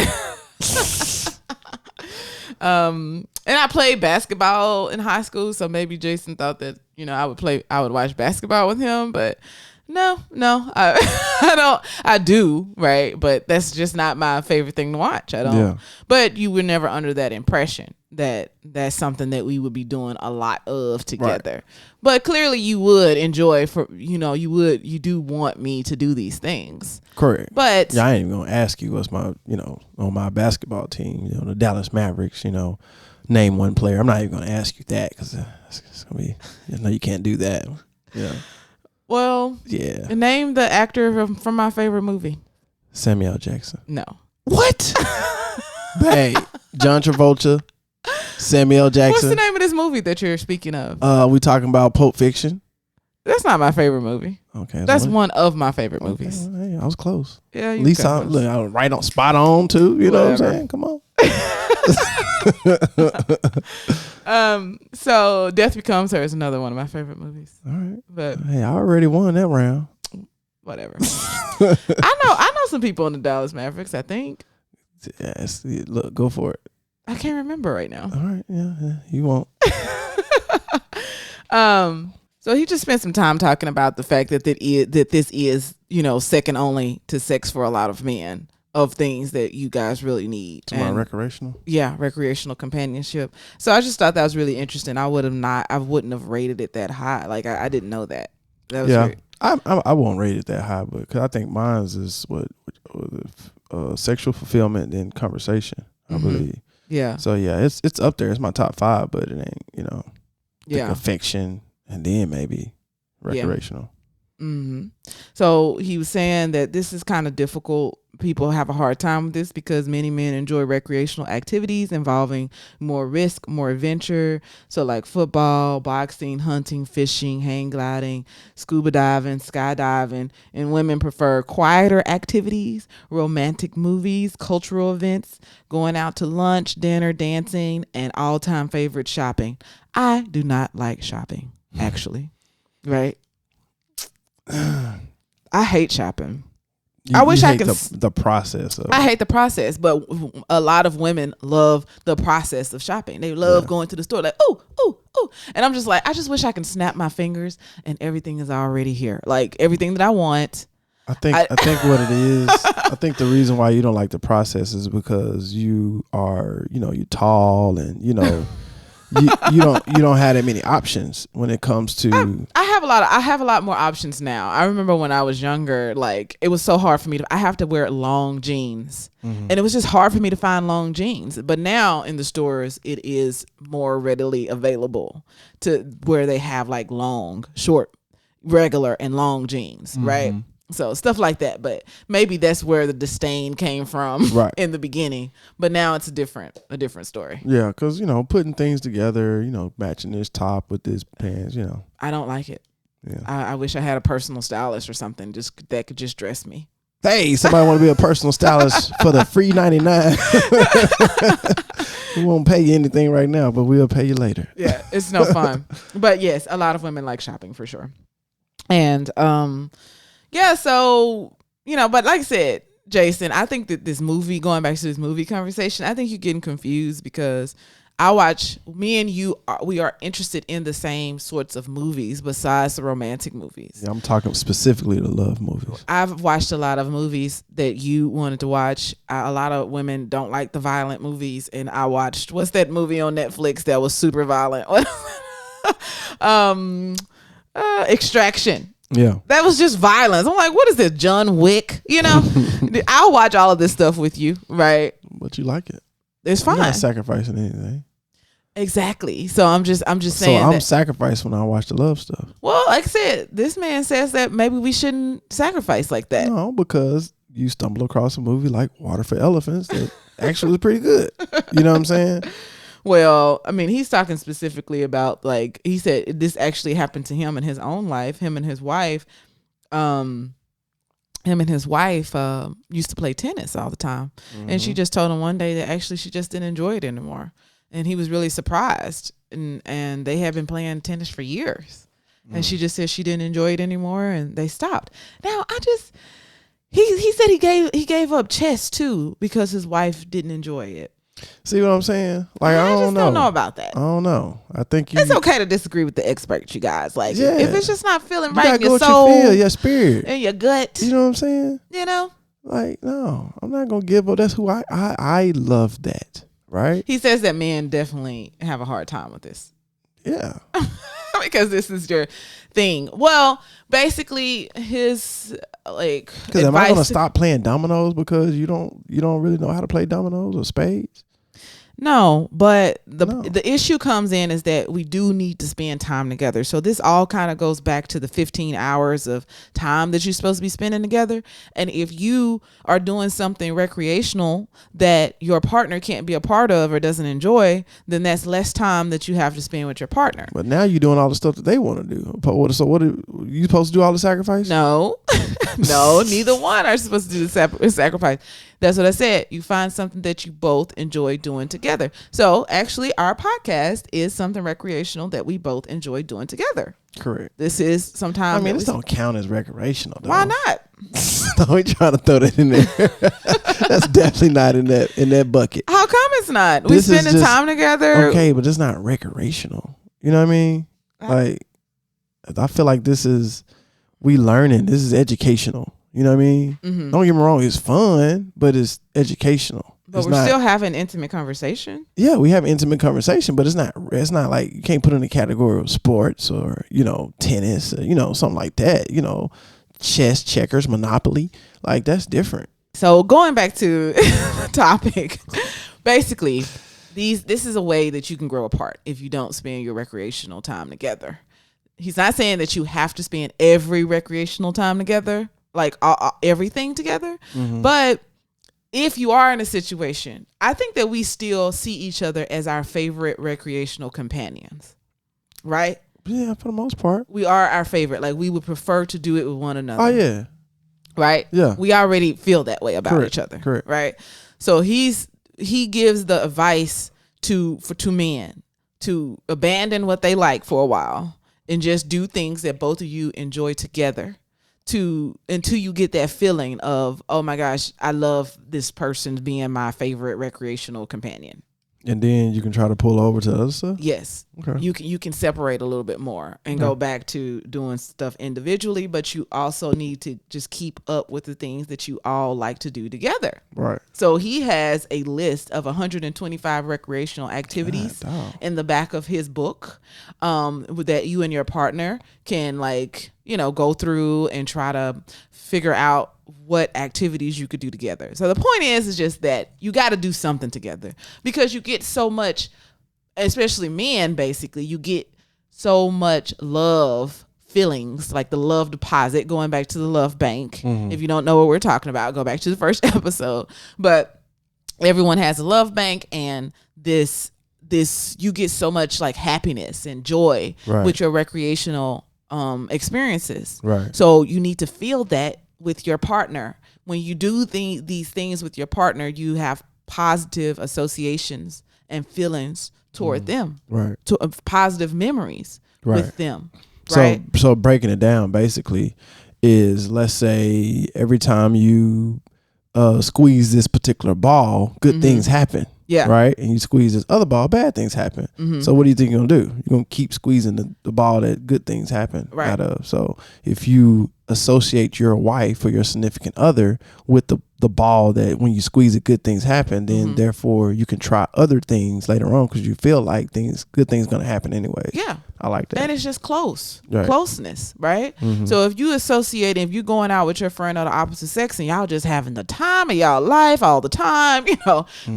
And I played basketball in high school, so maybe Jason thought that, I would watch basketball with him, but no, I don't. I do, right? But that's just not my favorite thing to watch. I don't. Yeah. But you were never under that impression that that's something that we would be doing a lot of together. Right. But clearly you would enjoy you do want me to do these things. Correct. But I ain't even gonna ask you what's my, on my basketball team, the Dallas Mavericks, name one player. I'm not even gonna ask you that because it's gonna be, you can't do that. Yeah. Well, yeah. Name the actor from my favorite movie. Samuel Jackson. No. What? Hey, John Travolta, Samuel Jackson. What's the name of this movie that you're speaking of? We talking about Pulp Fiction. That's not my favorite movie. Okay. That's one of my favorite movies. Well, hey, I was close. Yeah, at least I was right on spot on too. You know what I'm saying? Come on. So Death Becomes Her is another one of my favorite movies. All right. But hey, I already won that round. Whatever. I know some people in the Dallas Mavericks, I think. Yes. Look, go for it. I can't remember right now. All right. Yeah, you won't. So he just spent some time talking about the fact that this is, second only to sex for a lot of men, of things that you guys really need. Recreational? Yeah, recreational companionship. So I just thought that was really interesting. I wouldn't have rated it that high. Like I didn't know that. That was yeah. I won't rate it that high, but because I think mine's is sexual fulfillment and conversation, I believe. Yeah. So yeah, it's up there. It's my top 5, but it ain't, affection and then maybe recreational. Yeah. Mm-hmm. So he was saying that this is kind of difficult. People have a hard time with this because many men enjoy recreational activities involving more risk, more adventure. So like football, boxing, hunting, fishing, hang gliding, scuba diving, skydiving, and women prefer quieter activities, romantic movies, cultural events, going out to lunch, dinner, dancing, and all-time favorite, shopping. I do not like shopping, actually. Right? I hate shopping. I wish I hate could. the process of I hate the process, but a lot of women love the process of shopping. They love going to the store, like, oh, oh, oh. And I'm just like, I just wish I can snap my fingers and everything is already here. Like everything that I want. I think what it is, I think the reason why you don't like the process is because you are, you're tall and, you don't have that many options when it comes to. I have a lot more options now. I remember when I was younger, like it was so hard for me I have to wear long jeans, and it was just hard for me to find long jeans. But now in the stores, it is more readily available to where they have like long, short, regular, and long jeans, right? So stuff like that, but maybe that's where the disdain came from in the beginning. But now it's a different story. Yeah, because putting things together, matching this top with this pants, I don't like it. Yeah, I wish I had a personal stylist or something that could just dress me. Hey, somebody want to be a personal stylist for the free $99? We won't pay you anything right now, but we'll pay you later. Yeah, it's no fun. But yes, a lot of women like shopping for sure, and yeah, so, but like I said, Jason, I think that going back to this movie conversation, I think you're getting confused because me and you, we are interested in the same sorts of movies besides the romantic movies. Yeah, I'm talking specifically the love movies. I've watched a lot of movies that you wanted to watch. A lot of women don't like the violent movies, and I watched, what's that movie on Netflix that was super violent? Extraction. Yeah. That was just violence. I'm like, what is this, John Wick? I'll watch all of this stuff with you, right? But you like it. It's fine. You're not sacrificing anything. Exactly. So I'm just saying. So I'm sacrificed when I watch the love stuff. Well, like I said, this man says that maybe we shouldn't sacrifice like that. No, because you stumble across a movie like Water for Elephants that actually was pretty good. You know what I'm saying? Well, I mean, he's talking specifically about, like, he said this actually happened to him in his own life. Him and his wife used to play tennis all the time. And she just told him one day that actually she just didn't enjoy it anymore. And he was really surprised. And they had been playing tennis for years. And she just said she didn't enjoy it anymore, and they stopped. Now, he said he gave up chess too because his wife didn't enjoy it. See what I'm saying? Like, I just don't know about that. I don't know. I think it's okay to disagree with the expert, you guys. Like, if it's just not feeling right in your soul, soul, you feel, your spirit, and your gut. You know what I'm saying? Like, no, I'm not gonna give up. That's who I love that. Right? He says that men definitely have a hard time with this. Yeah. Because this is your thing. Well, basically his because am I gonna stop playing dominoes because you don't really know how to play dominoes or spades? No, but the issue comes in is that we do need to spend time together. So this all kind of goes back to the 15 hours of time that you're supposed to be spending together. And if you are doing something recreational that your partner can't be a part of or doesn't enjoy, then that's less time that you have to spend with your partner. But now you're doing all the stuff that they want to do. So what are you supposed to do all the sacrifice? No, no, neither one are supposed to do the sacrifice. That's what I said. You find something that you both enjoy doing together. So actually our podcast is something recreational that we both enjoy doing together. Correct. This is sometimes. I mean, this don't count as recreational though. Why not? Don't be trying to throw that in there. That's definitely not in that bucket. How come it's not? We spending time together. Okay, but it's not recreational. You know what I mean? Like, I feel like this is we learning. This is educational. You know what I mean? Mm-hmm. Don't get me wrong. It's fun, but it's educational. But we're still having intimate conversation. Yeah, we have intimate conversation, but it's not like you can't put it in the category of sports or, tennis, or, something like that. Chess, checkers, Monopoly. Like, that's different. So going back to the topic, basically, this is a way that you can grow apart if you don't spend your recreational time together. He's not saying that you have to spend every recreational time together, like everything together. Mm-hmm. But if you are in a situation, I think that we still see each other as our favorite recreational companions, right? Yeah, for the most part. We are our favorite. Like, we would prefer to do it with one another. Oh, yeah. Right? Yeah. We already feel that way about each other. Correct. Right? So he gives the advice to men to abandon what they like for a while and just do things that both of you enjoy together, until you get that feeling of, oh my gosh, I love this person being my favorite recreational companion. And then you can try to pull over to other stuff? Yes. Okay. You can separate a little bit more and go back to doing stuff individually, but you also need to just keep up with the things that you all like to do together. Right. So he has a list of 125 recreational activities in the back of his book that you and your partner can go through and try to figure out what activities you could do together. So the point is just that you got to do something together, because you get so much, especially men, basically, you get so much love feelings, like the love deposit, going back to the love bank. If you don't know what we're talking about, go back to the first episode. But everyone has a love bank, and this you get so much like happiness and joy with your recreational experiences. Right. So you need to feel that with your partner. When you do these things with your partner, you have positive associations and feelings toward them, right? To positive memories with them, right? So breaking it down basically is, let's say every time you squeeze this particular ball, good things happen. Yeah. Right. And you squeeze this other ball, bad things happen. So what do you think you're going to do? You're going to keep squeezing the ball that good things happen out of. So if you associate your wife or your significant other with the ball that when you squeeze it, good things happen, then therefore you can try other things later on, because you feel like good things going to happen anyway. Yeah. I like that. And it's just closeness, right? So if you associate, if you're going out with your friend of the opposite sex and y'all just having the time of y'all life all the time,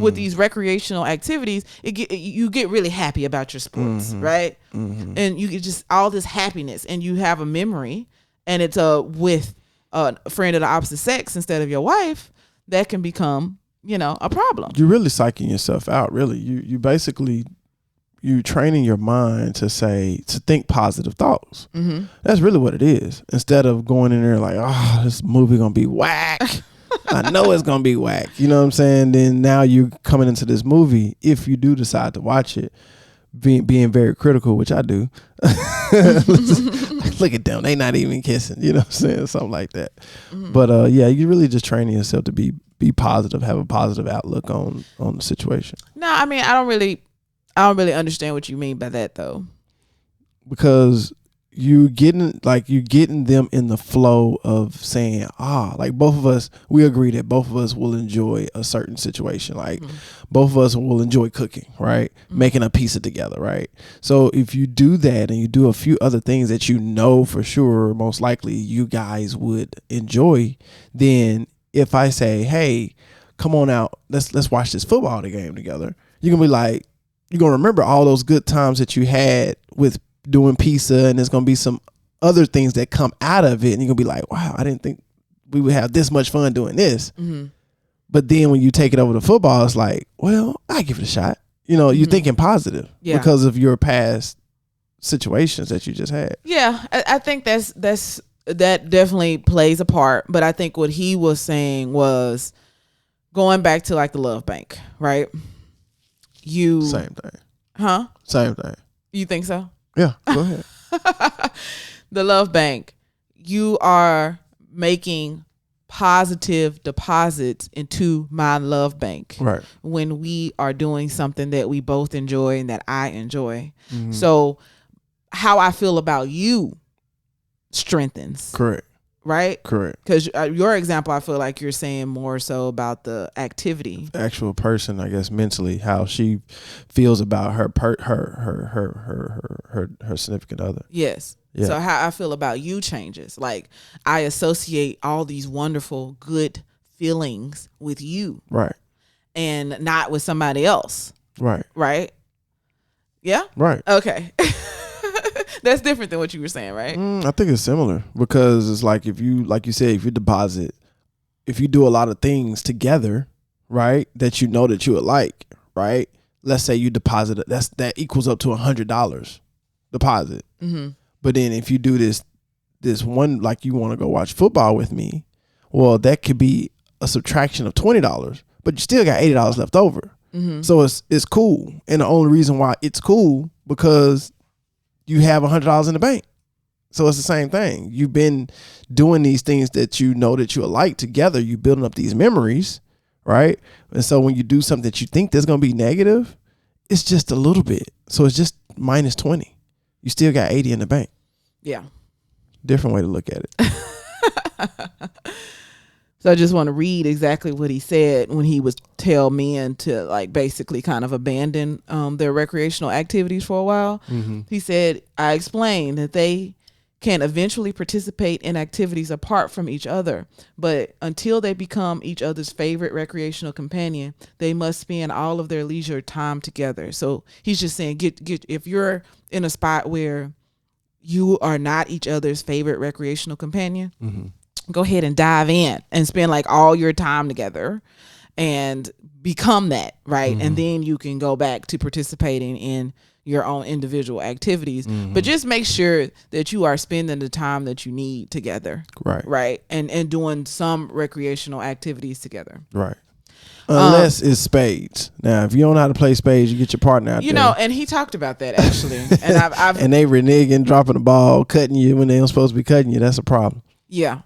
with these recreational activities, you get really happy about your sports, right? And you get just all this happiness, and you have a memory, and it's with a friend of the opposite sex instead of your wife, that can become, a problem. You're really psyching yourself out, really. You basically, you training your mind to think positive thoughts. That's really what it is. Instead of going in there like, oh, this movie gonna be whack. I know it's gonna be whack. You know what I'm saying? Then now you're coming into this movie, if you do decide to watch it, being very critical, which I do. Look at them, they not even kissing. You know what I'm saying? Something like that. But you're really just training yourself to be positive, have a positive outlook on the situation. No, I mean, I don't really understand what you mean by that, though. Because you getting them in the flow of saying, like both of us, we agree that both of us will enjoy a certain situation. Like both of us will enjoy cooking, right? Making a pizza together, right? So if you do that and you do a few other things that for sure, most likely you guys would enjoy, then if I say, hey, come on out, let's watch this football game together, you're gonna be like, you're gonna remember all those good times that you had with doing pizza, and there's gonna be some other things that come out of it, and you're gonna be like, wow, I didn't think we would have this much fun doing this. But then when you take it over to football, it's like, well, I give it a shot. You're thinking positive because of your past situations that you just had. Yeah, I think that definitely plays a part. But I think what he was saying was going back to like the love bank, right? Same thing. Huh? Same thing. You think so? Yeah, go ahead. The love bank, you are making positive deposits into my love bank, right, when we are doing something that we both enjoy and that I enjoy. So how I feel about you strengthens. Correct. Right? Correct. Because your example, I feel like you're saying more so about the activity. The actual person, I guess, mentally, how she feels about her significant other. Yes. Yeah. So how I feel about you changes. Like I associate all these wonderful, good feelings with you. Right. And not with somebody else. Right. Right? Yeah? Right. Okay. That's different than what you were saying, right? I think it's similar, because it's like if you do a lot of things together, right, that you know that you would like, right? Let's say you deposit it, that equals up to $100 deposit. But then if you do this one, like you want to go watch football with me, well, that could be a subtraction of $20, but you still got $80 left over. So it's cool, and the only reason why it's cool because you have $100 in the bank. So it's the same thing. You've been doing these things that you know that you like together. You building up these memories, right? And so when you do something that you think that's going to be negative, it's just a little bit. So it's just minus 20. You still got 80 in the bank. Yeah. Different way to look at it. So I just want to read exactly what he said when he was tell men to like basically kind of abandon their recreational activities for a while. Mm-hmm. He said, I explained that they can eventually participate in activities apart from each other, but until they become each other's favorite recreational companion, they must spend all of their leisure time together. So he's just saying, get if you're in a spot where you are not each other's favorite recreational companion, mm-hmm. go ahead and dive in and spend like all your time together and become that, right? Mm-hmm. And then you can go back to participating in your own individual activities, mm-hmm. but just make sure that you are spending the time that you need together, right, and doing some recreational activities together, right. Unless it's spades. Now, if you don't know how to play spades, you get your partner out there. And he talked about that actually, and I've and they reneging, dropping the ball, cutting you when they don't supposed to be cutting you. That's a problem. Yeah.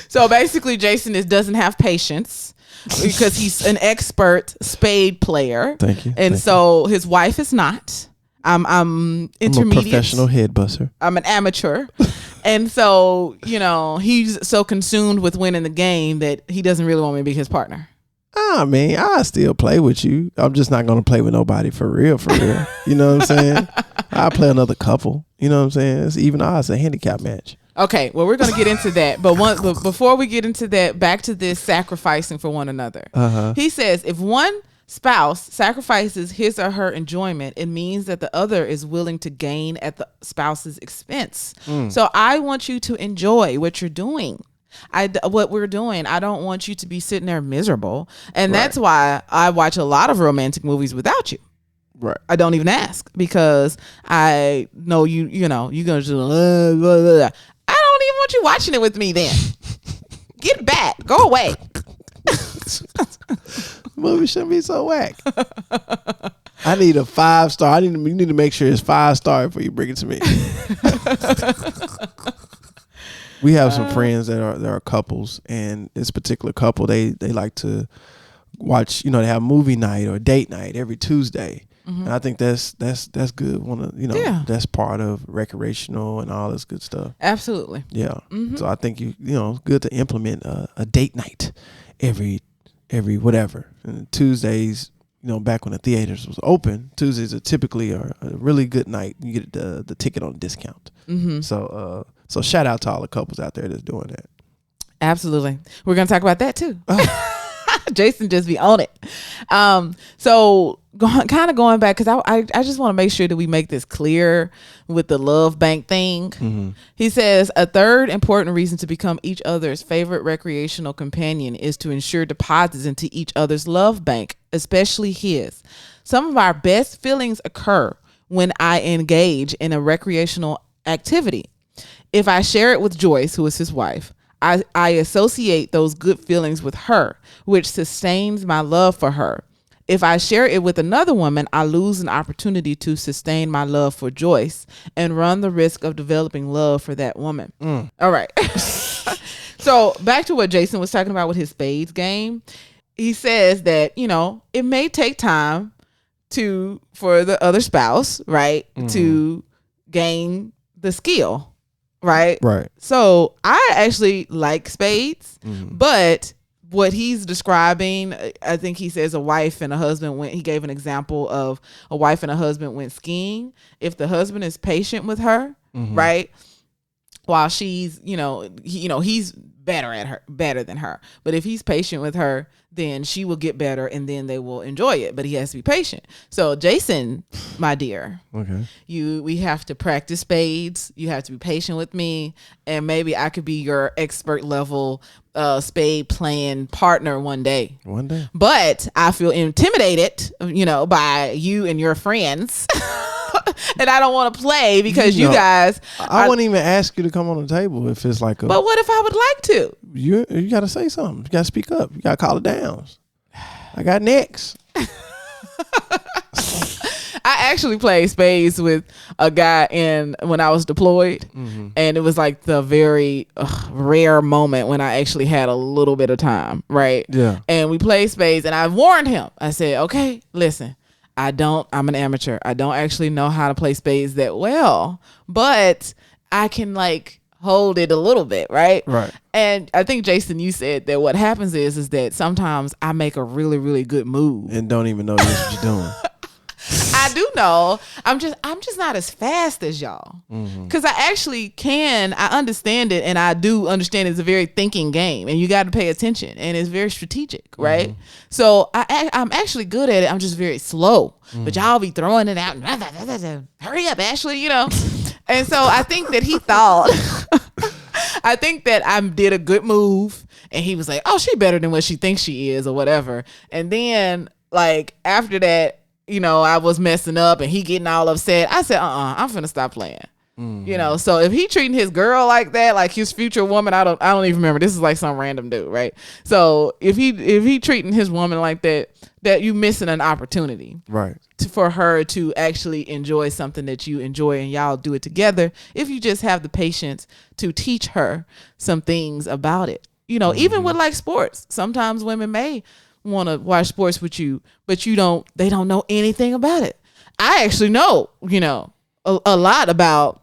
So basically, Jason doesn't have patience because he's an expert spade player. Thank you. And so his wife is not. I'm intermediate. I'm a professional head buster. I'm an amateur. And so, he's so consumed with winning the game that he doesn't really want me to be his partner. I mean, I still play with you. I'm just not going to play with nobody for real. You know what I'm saying? I'll play another couple. You know what I'm saying? It's even odds, a handicap match. Okay, well, we're going to get into that. But before we get into that, back to this sacrificing for one another. Uh-huh. He says, if one spouse sacrifices his or her enjoyment, it means that the other is willing to gain at the spouse's expense. So I want you to enjoy what you're doing. What we're doing. I don't want you to be sitting there miserable. And that's why I watch a lot of romantic movies without you. Right. I don't even ask because I know you're going to just, blah, blah, blah. I don't even want you watching it with me then. Get back. Go away. Movie shouldn't be so whack. I need a 5-star. You need to make sure it's 5-star before you bring it to me. We have some friends that are couples, and this particular couple, they like to watch, they have movie night or date night every Tuesday. Mm-hmm. And I think that's good. That's part of recreational and all this good stuff. Absolutely. Yeah. Mm-hmm. So I think it's good to implement a date night every whatever. And Tuesdays, back when the theaters was open, Tuesdays are typically a really good night. You get the ticket on discount. Mm-hmm. So shout out to all the couples out there that's doing that. Absolutely. We're going to talk about that too. Oh. Jason just be on it. So going back, because I just want to make sure that we make this clear with the love bank thing. Mm-hmm. He says a third important reason to become each other's favorite recreational companion is to ensure deposits into each other's love bank, especially his. Some of our best feelings occur when I engage in a recreational activity. If I share it with Joyce, who is his wife, I associate those good feelings with her, which sustains my love for her. If I share it with another woman, I lose an opportunity to sustain my love for Joyce and run the risk of developing love for that woman. All right. So back to what Jason was talking about with his spades game. He says that, it may take time for the other spouse, right, to gain the skill. Right. So I actually like spades, but what he's describing, I think he says a wife and a husband he gave an example of a wife and a husband went skiing. If the husband is patient with her, right, while she's, he's better than her. But if he's patient with her, then she will get better and then they will enjoy it. But he has to be patient. So Jason, my dear, okay, we have to practice spades. You have to be patient with me, and maybe I could be your expert level spade playing partner one day. But I feel intimidated, by you and your friends. And I don't want to play because you guys. I wouldn't even ask you to come on the table if it's like a. But what if I would like to? You got to say something. You got to speak up. You got to call it down. I got next. I I actually played spades with a guy when I was deployed, and it was like the very rare moment when I actually had a little bit of time, right? Yeah. And we played spades, and I warned him. I said, "Okay, listen, I'm an amateur. I don't actually know how to play spades that well, but I can like hold it a little bit, right?" Right. And I think, Jason, you said that what happens is that sometimes I make a really, really good move And don't even know what you're doing. I do know. I'm just not as fast as y'all. Because I actually I understand it, and I do understand it's a very thinking game, and you got to pay attention, and it's very strategic, right? So I'm actually good at it. I'm just very slow. But y'all be throwing it out. Hurry up, Ashley, And so I think that he thought, I think that I did a good move, and he was like, "Oh, she better than what she thinks she is," or whatever. And then like after that, I was messing up and he getting all upset. I said, I'm finna stop playing. So if he treating his girl like that, like his future woman, I don't even remember. This is like some random dude, right? So if he treating his woman like that you missing an opportunity. Right. For her to actually enjoy something that you enjoy, and y'all do it together. If you just have the patience to teach her some things about it, even with like sports, sometimes women may want to watch sports with you, but they don't know anything about it. I actually know, a lot about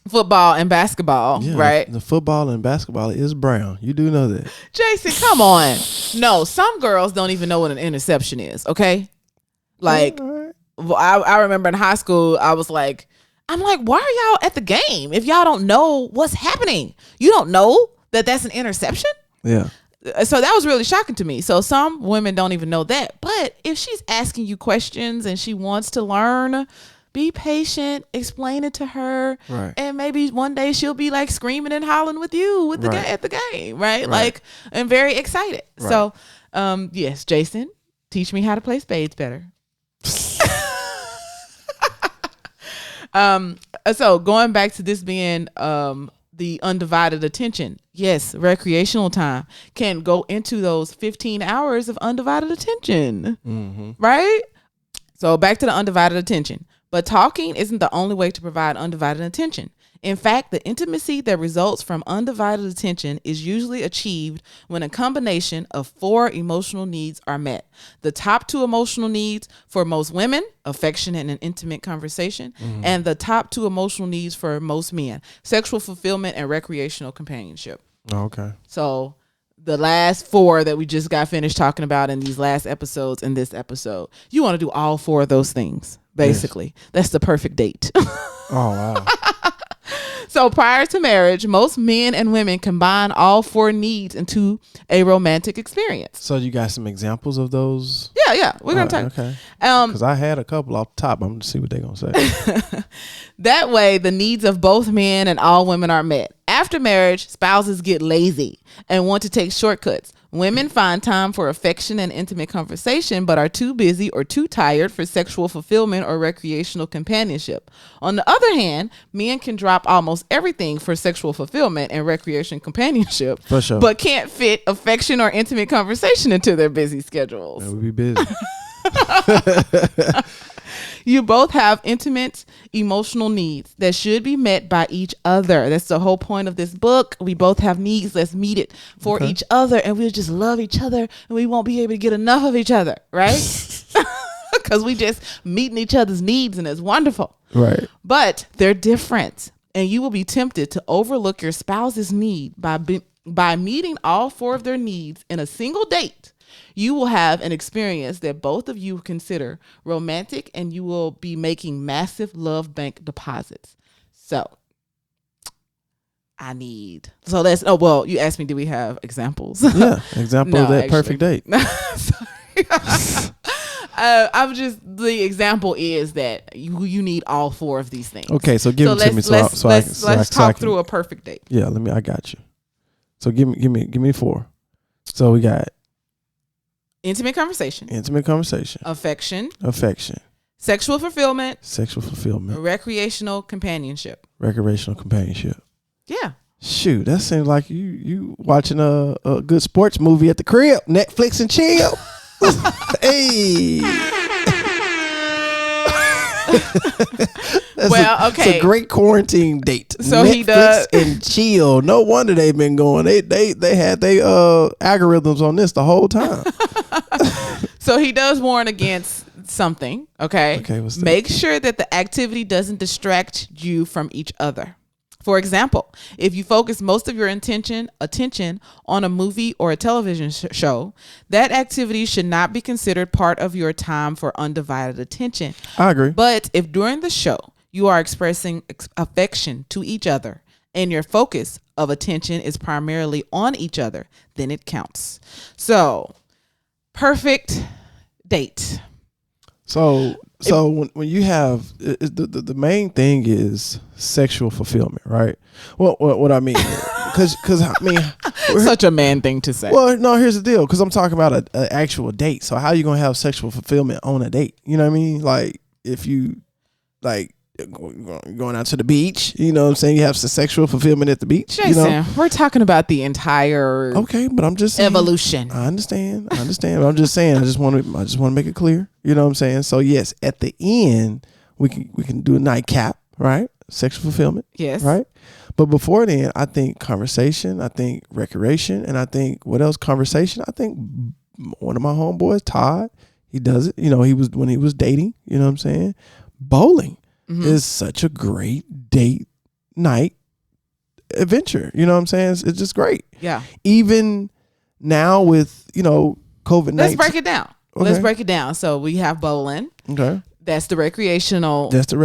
football and basketball, right? The football and basketball is brown. You do know that. Jason, come on. No, some girls don't even know what an interception is, okay? Like, I remember in high school, I'm like, why are y'all at the game if y'all don't know what's happening? You don't know that that's an interception? Yeah. So that was really shocking to me. So some women don't even know that. But if she's asking you questions and she wants to learn, be patient, explain it to her. Right. And maybe one day she'll be like screaming and hollering with you at the game, right? Like, and very excited. Right. So, yes, Jason, teach me how to play spades better. So going back to this being the undivided attention. Yes, recreational time can go into those 15 hours of undivided attention, right? So back to the undivided attention. But talking isn't the only way to provide undivided attention. In fact, the intimacy that results from undivided attention is usually achieved when a combination of 4 emotional needs are met. The top 2 emotional needs for most women, affection and an intimate conversation, and the top 2 emotional needs for most men, sexual fulfillment and recreational companionship. Okay. So the last 4 that we just got finished talking about in these last episodes, in this episode, you want to do all 4 of those things, basically. Yes. That's the perfect date. Oh, wow. So prior to marriage, most men and women combine all 4 needs into a romantic experience. So you got some examples of those? Yeah. We're going to talk. Okay. Because I had a couple off the top. I'm going to see what they're going to say. That way, the needs of both men and all women are met. After marriage, spouses get lazy and want to take shortcuts. Women find time for affection and intimate conversation, but are too busy or too tired for sexual fulfillment or recreational companionship. On the other hand, men can drop almost everything for sexual fulfillment and recreation companionship, for sure, but can't fit affection or intimate conversation into their busy schedules. They would be busy. You both have intimate emotional needs that should be met by each other. That's the whole point of this book. We both have needs. Let's meet it for each other, and we'll just love each other, and we won't be able to get enough of each other, right? Because we just meeting each other's needs, and it's wonderful. Right. But they're different, and you will be tempted to overlook your spouse's need by meeting all 4 of their needs in a single date. You will have an experience that both of you consider romantic, and you will be making massive love bank deposits. So you asked me, do we have examples? Yeah, example of that perfect date. The example is that you need all 4 of these things. Okay, so give them to me let's talk through a perfect date. Yeah, I got you. So give me 4. So we got intimate conversation, affection, sexual fulfillment, recreational companionship. Yeah. Shoot, that seems like you watching a good sports movie at the crib, Netflix and chill. Hey. Okay. It's a great quarantine date. So Netflix he does and chill. No wonder they've been going. They had their algorithms on this the whole time. So he does warn against something. Okay. Okay. What's that? Make sure that the activity doesn't distract you from each other. For example, if you focus most of your attention on a movie or a television show, that activity should not be considered part of your time for undivided attention. I agree. But if during the show you are expressing affection to each other and your focus of attention is primarily on each other, then it counts. So, perfect date. So when you have the main thing is sexual fulfillment, right? Well, what I mean, because I mean, such a man thing to say. Well, no, here's the deal. Because I'm talking about an actual date. So how are you gonna have sexual fulfillment on a date? You know what I mean? Like if you like going out to the beach, you know what I'm saying? You have some sexual fulfillment at the beach. Jason, you know? We're talking about the entire but I'm just saying, evolution. I understand. But I'm just saying. I just want to make it clear. You know what I'm saying? So yes, at the end we can do a nightcap, right? Sexual fulfillment. Yes. Right. But before then, I think conversation. I think recreation, and I think what else? Conversation. I think one of my homeboys, Todd, he does it. You know, when he was dating. You know what I'm saying? Bowling is such a great date night adventure. You know what I'm saying? It's just great. Yeah. Even now with, COVID-19. Let's break it down. Okay. Let's break it down. So we have bowling. Okay. That's the recreational. Portion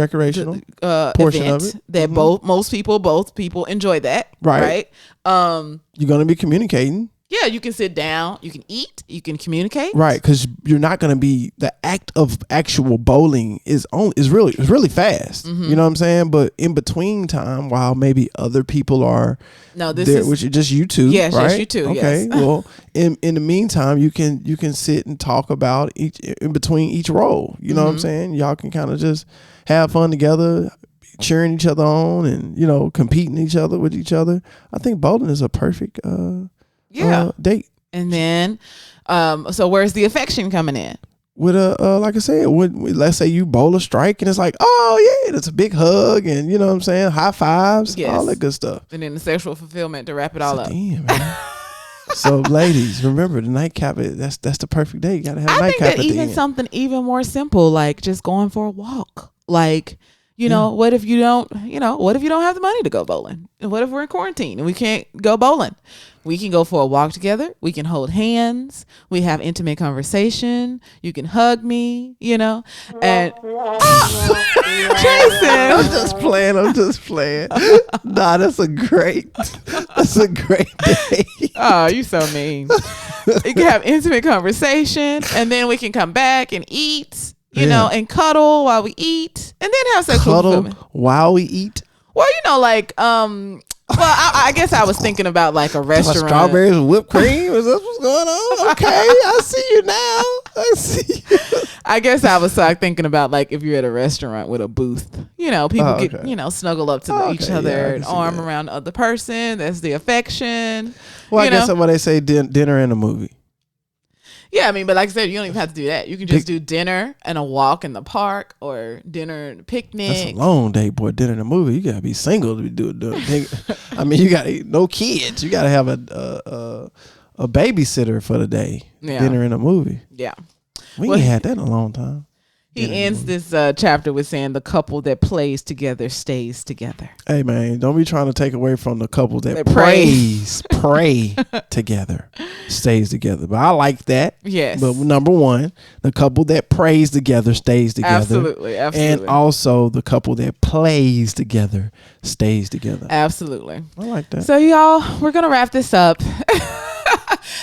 event of it. That both people enjoy that. Right. You're going to be communicating. Yeah, you can sit down, you can eat, you can communicate. Right, because you're not going to be, the act of actual bowling is really fast. You know what I'm saying? But in between time, while maybe other people are which is just you two. Yes, right? just you two. Okay. Yes. Well, in the meantime, you can sit and talk about in between each role. You know what I'm saying? Y'all can kind of just have fun together, cheering each other on, and competing with each other. I think bowling is a perfect date. And then so where's the affection coming in? With like I said, let's say you bowl a strike and it's like, oh yeah, it's a big hug and you know what I'm saying, high fives, all that good stuff. And then the sexual fulfillment to wrap it all up. Damn, man. So ladies, remember the nightcap. That's the perfect day. You gotta have a nightcap. I think that even something even more simple, like just going for a walk. Like, what if you don't have the money to go bowling? What if we're in quarantine and we can't go bowling? We can go for a walk together. We can hold hands. We have intimate conversation. You can hug me, and Jason. I'm just playing. Nah, that's a great day. Oh, you so mean. You can have intimate conversation, and then we can come back and eat, and cuddle while we eat, and then have sexual fulfillment. While we eat? Well, I guess I was thinking about like a restaurant. Strawberries and whipped cream? Is that what's going on? Okay, I see you now. I see you. I guess I was thinking about like if you're at a restaurant with a booth, people get, snuggle up to each other, and arm around the other person. That's the affection. Well, I guess that's why they say dinner and a movie. Yeah, but like I said, you don't even have to do that. You can just do dinner and a walk in the park or dinner and a picnic. That's a long day, boy. Dinner and a movie. You gotta be single to be doing. You got no kids. You gotta have a babysitter for the day. Yeah. Dinner and a movie. Yeah, we ain't had that in a long time. He ends this chapter with saying the couple that plays together stays together. Hey man, don't be trying to take away from the couple that pray together stays together. But I like that. Yes. But number one, the couple that prays together stays together. Absolutely. And also the couple that plays together stays together. Absolutely. I like that. So y'all, we're gonna wrap this up.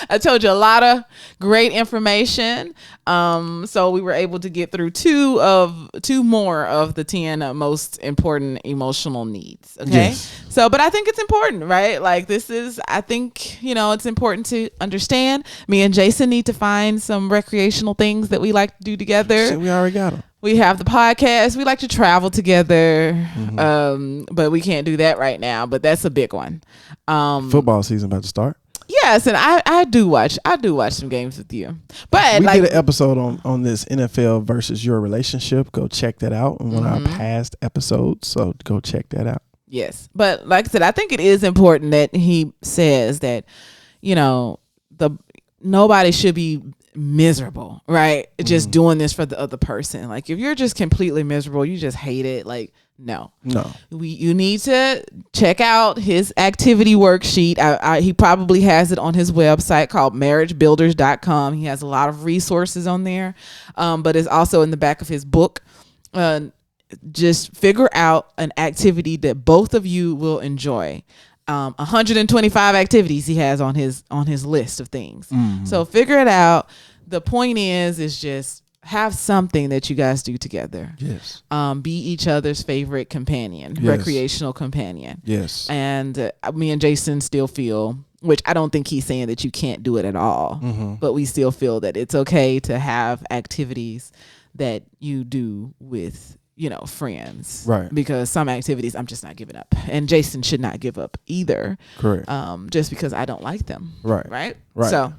I told you a lot of great information. So we were able to get through two more of the 10 most important emotional needs. Okay. Yes. So, but I think it's important, right? Like I think, it's important to understand. Me and Jason need to find some recreational things that we like to do together. Shit, we already got them. We have the podcast. We like to travel together. But we can't do that right now, but that's a big one. Football season about to start. Yes, and I do watch some games with you. But we did an episode on this NFL versus your relationship. Go check that out in one of our past episodes. So go check that out. Yes. But like I said, I think it is important that he says that, nobody should be miserable, right? Just doing this for the other person. Like if you're just completely miserable, you just hate it. Like, no. You need to check out his activity worksheet. He probably has it on his website called marriagebuilders.com. He has a lot of resources on there, but it's also in the back of his book. Just figure out an activity that both of you will enjoy. 125 activities he has on his list of things. So figure it out. The point is just have something that you guys do together. Yes. Be each other's favorite companion, yes. recreational companion. Yes. And me and Jason still feel, which I don't think he's saying that you can't do it at all, but we still feel that it's okay to have activities that you do with, friends. Right. Because some activities I'm just not giving up. And Jason should not give up either. Correct. Just because I don't like them. Right. Right? Right. So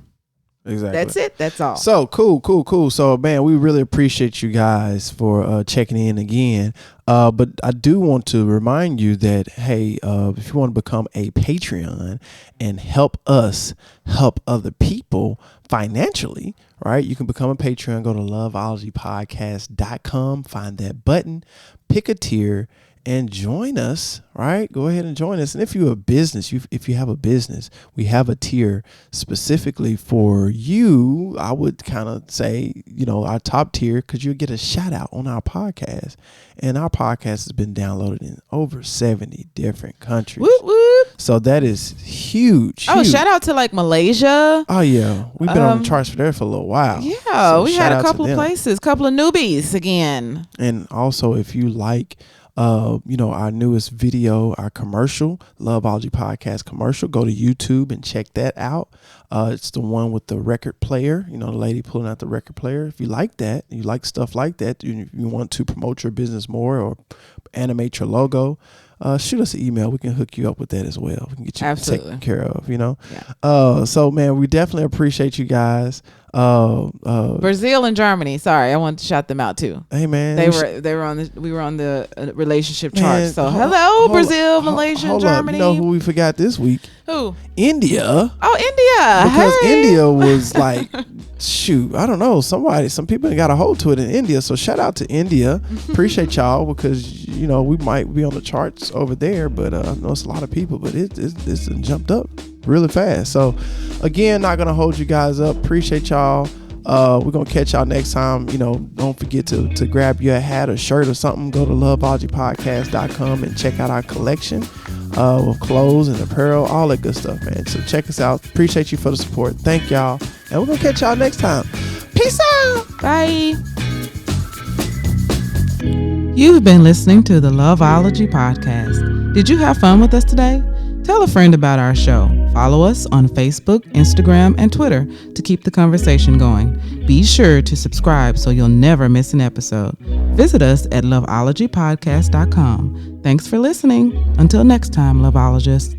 exactly. That's it. That's all. So cool. So man, we really appreciate you guys for checking in again. But I do want to remind you that, hey, if you want to become a Patreon and help us help other people financially, right? You can become a Patreon. Go to loveologypodcast.com, find that button, pick a tier, and join us, right? Go ahead and join us. And if you have a business, if you have a business, we have a tier specifically for you. I would kind of say, our top tier, because you'll get a shout out on our podcast. And our podcast has been downloaded in over 70 different countries. Whoop, whoop. So that is huge. Oh, shout out to like Malaysia. Oh, yeah. We've been on the charts for there for a little while. Yeah, so we had a couple of places, couple of newbies again. And also, if you like our newest video, our commercial, Loveology Podcast commercial, go to YouTube and check that out. It's the one with the record player, the lady pulling out the record player. If you like that, you like stuff like that, you want to promote your business more or animate your logo, shoot us an email. We can hook you up with that as well. We can get you taken care of, Yeah. So man, we definitely appreciate you guys. Brazil and Germany. Sorry, I wanted to shout them out too. Hey man, we were on the relationship chart. So hello, Brazil, Malaysia, and Germany. You know who we forgot this week? Who? India. Oh, India. Because India was like, shoot, I don't know. Some people got a hold to it in India. So shout out to India. Appreciate y'all because we might be on the charts over there, but I know it's a lot of people, but it's jumped up really fast. So again, not gonna hold you guys up. Appreciate y'all. We're gonna catch y'all next time. Don't forget to grab your hat or shirt or something. Go to loveologypodcast.com and check out our collection of clothes and apparel, all that good stuff, man. So check us out. Appreciate you for the support. Thank y'all, and we're gonna catch y'all next time. Peace out. Bye. You've been listening to the Loveology Podcast. Did you have fun with us today? Tell a friend about our show. Follow us on Facebook, Instagram, and Twitter to keep the conversation going. Be sure to subscribe so you'll never miss an episode. Visit us at loveologypodcast.com. Thanks for listening. Until next time, Loveologists.